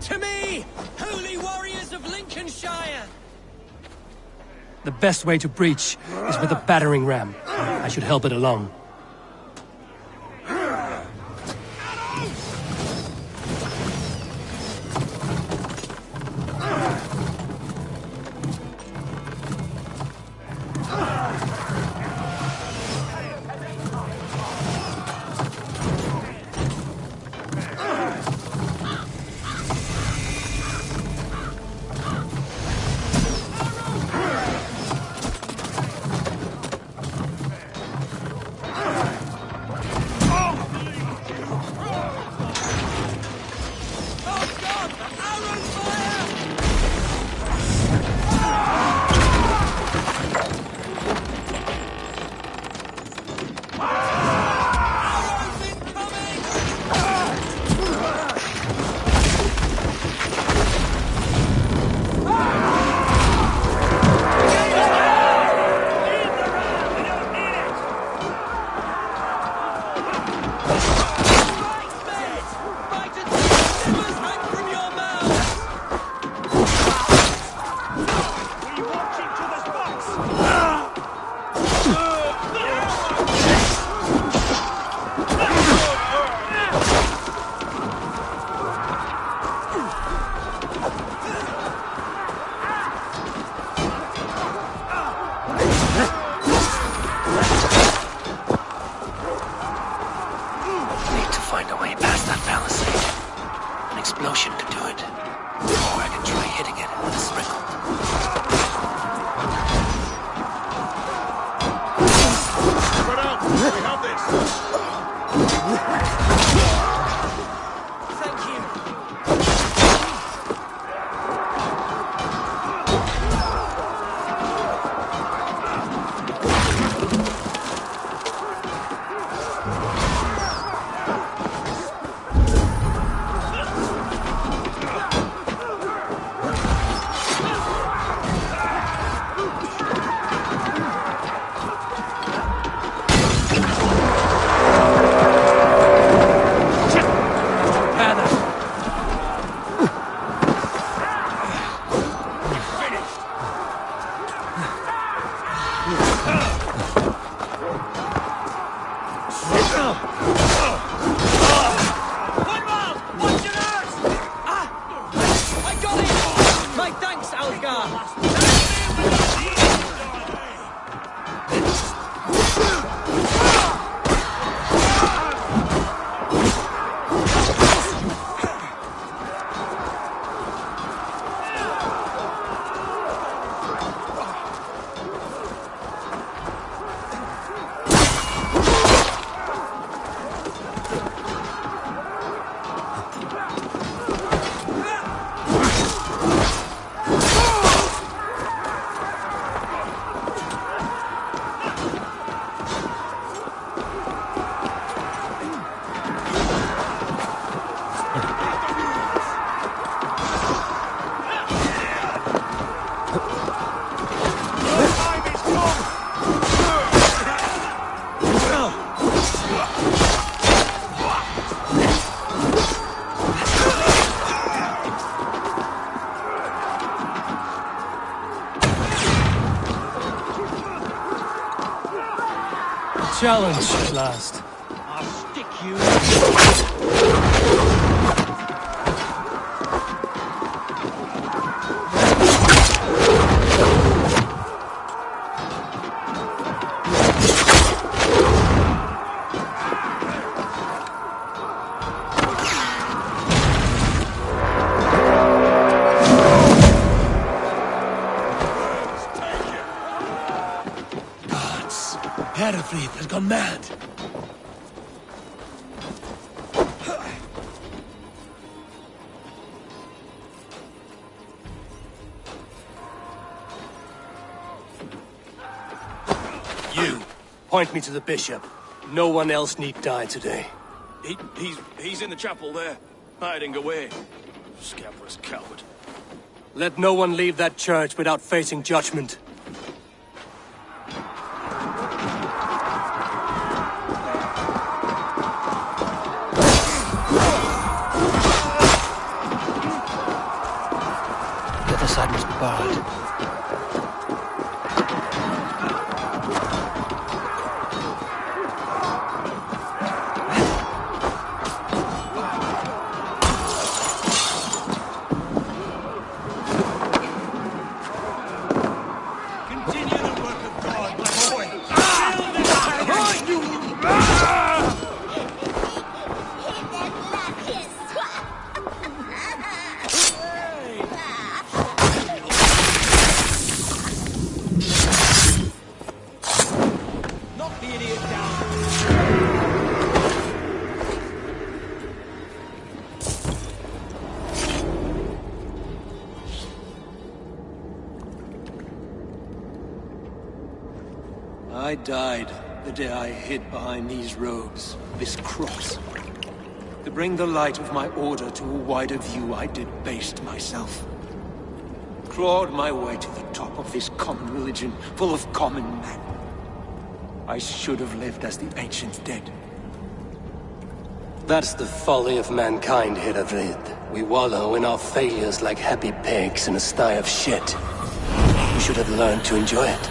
To me, holy warriors of Lincolnshire! The best way to breach is with a battering ram. I should help it along. challenge at last. I'll stick you. Herefleet has gone mad. You, point me to the bishop. No one else need die today. He's in the chapel there, hiding away. Scabrous coward. Let no one leave that church without facing judgment. The other side must be barred. I died the day I hid behind these robes, this cross. To bring the light of my order to a wider view, I debased myself. Clawed my way to the top of this common religion, full of common men. I should have lived as the ancient dead. That's the folly of mankind, Herefleet. We wallow in our failures like happy pigs in a sty of shit. We should have learned to enjoy it.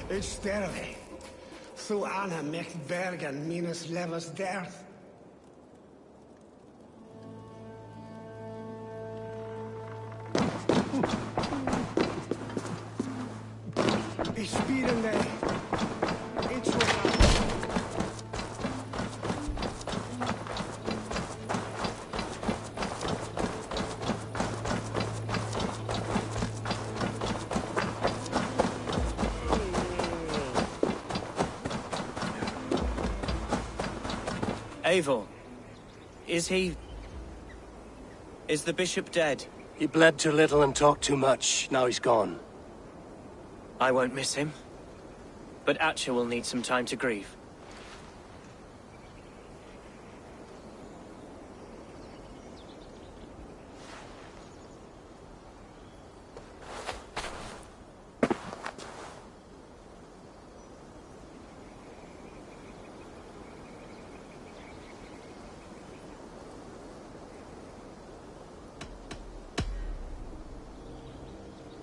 It's sterling. Through Anna mecht bergen minus levels death. Ich spielen day. Eivor, is the bishop dead? He bled too little and talked too much. Now he's gone. I won't miss him. But Atcha will need some time to grieve.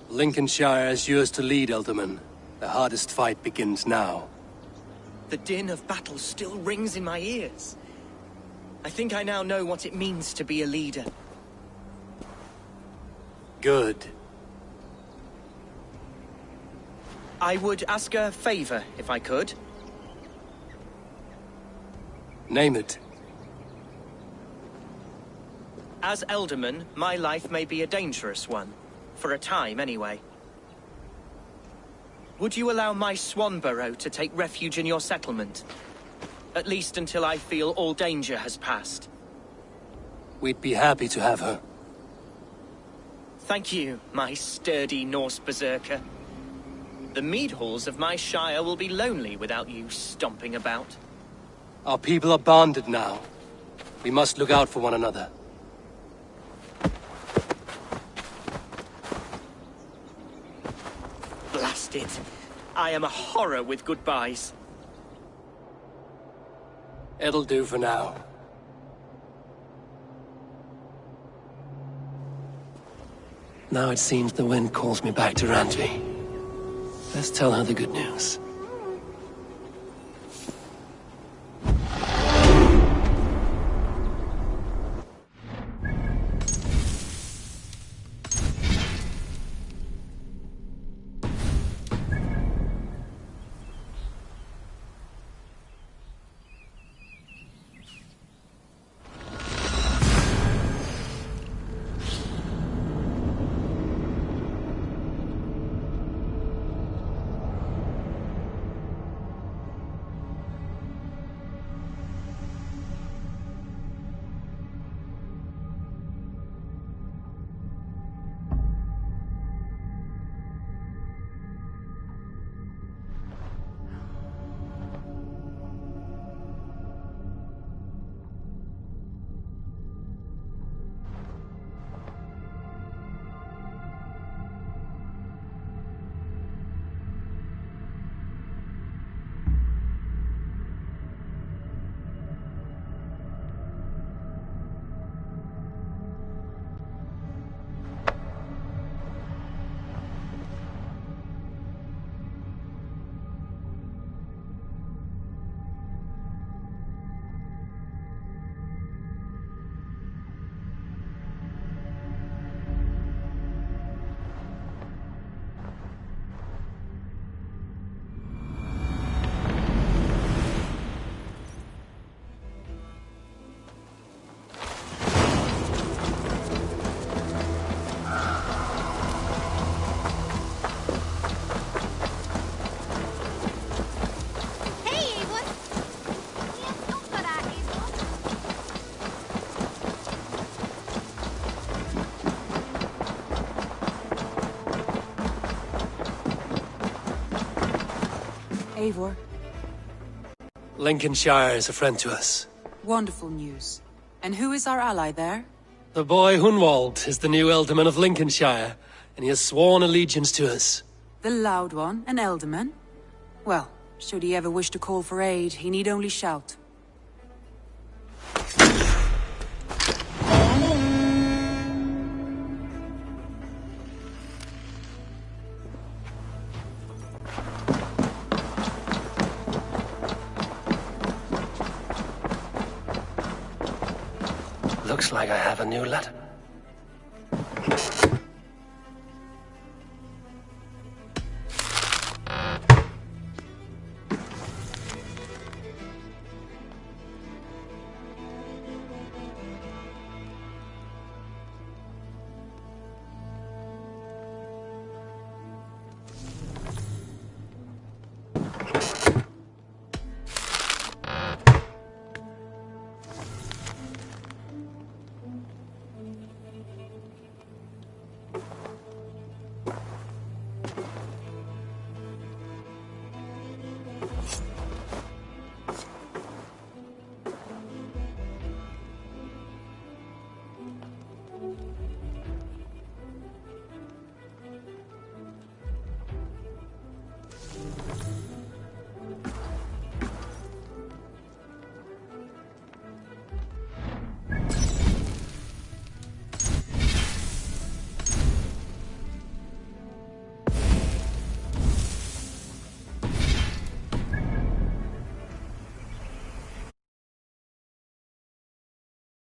Lincolnshire is yours to lead, Elderman. The hardest fight begins now. The din of battle still rings in my ears. I think I now know what it means to be a leader. Good. I would ask a favor, if I could. Name it. As Elderman, my life may be a dangerous one. For a time, anyway. Would you allow my Swanborough to take refuge in your settlement? At least until I feel all danger has passed. We'd be happy to have her. Thank you, my sturdy Norse berserker. The mead halls of my shire will be lonely without you stomping about. Our people are bonded now. We must look out for one another. Blast it. I am a horror with goodbyes. It'll do for now. Now it seems the wind calls me back to Randvi. Let's tell her the good news. Eivor. Lincolnshire is a friend to us. Wonderful news. And who is our ally there? The boy Hunwald is the new Ealdorman of Lincolnshire, and he has sworn allegiance to us. The Loud One, an Ealdorman? Well, should he ever wish to call for aid, he need only shout. Looks like I have a new letter.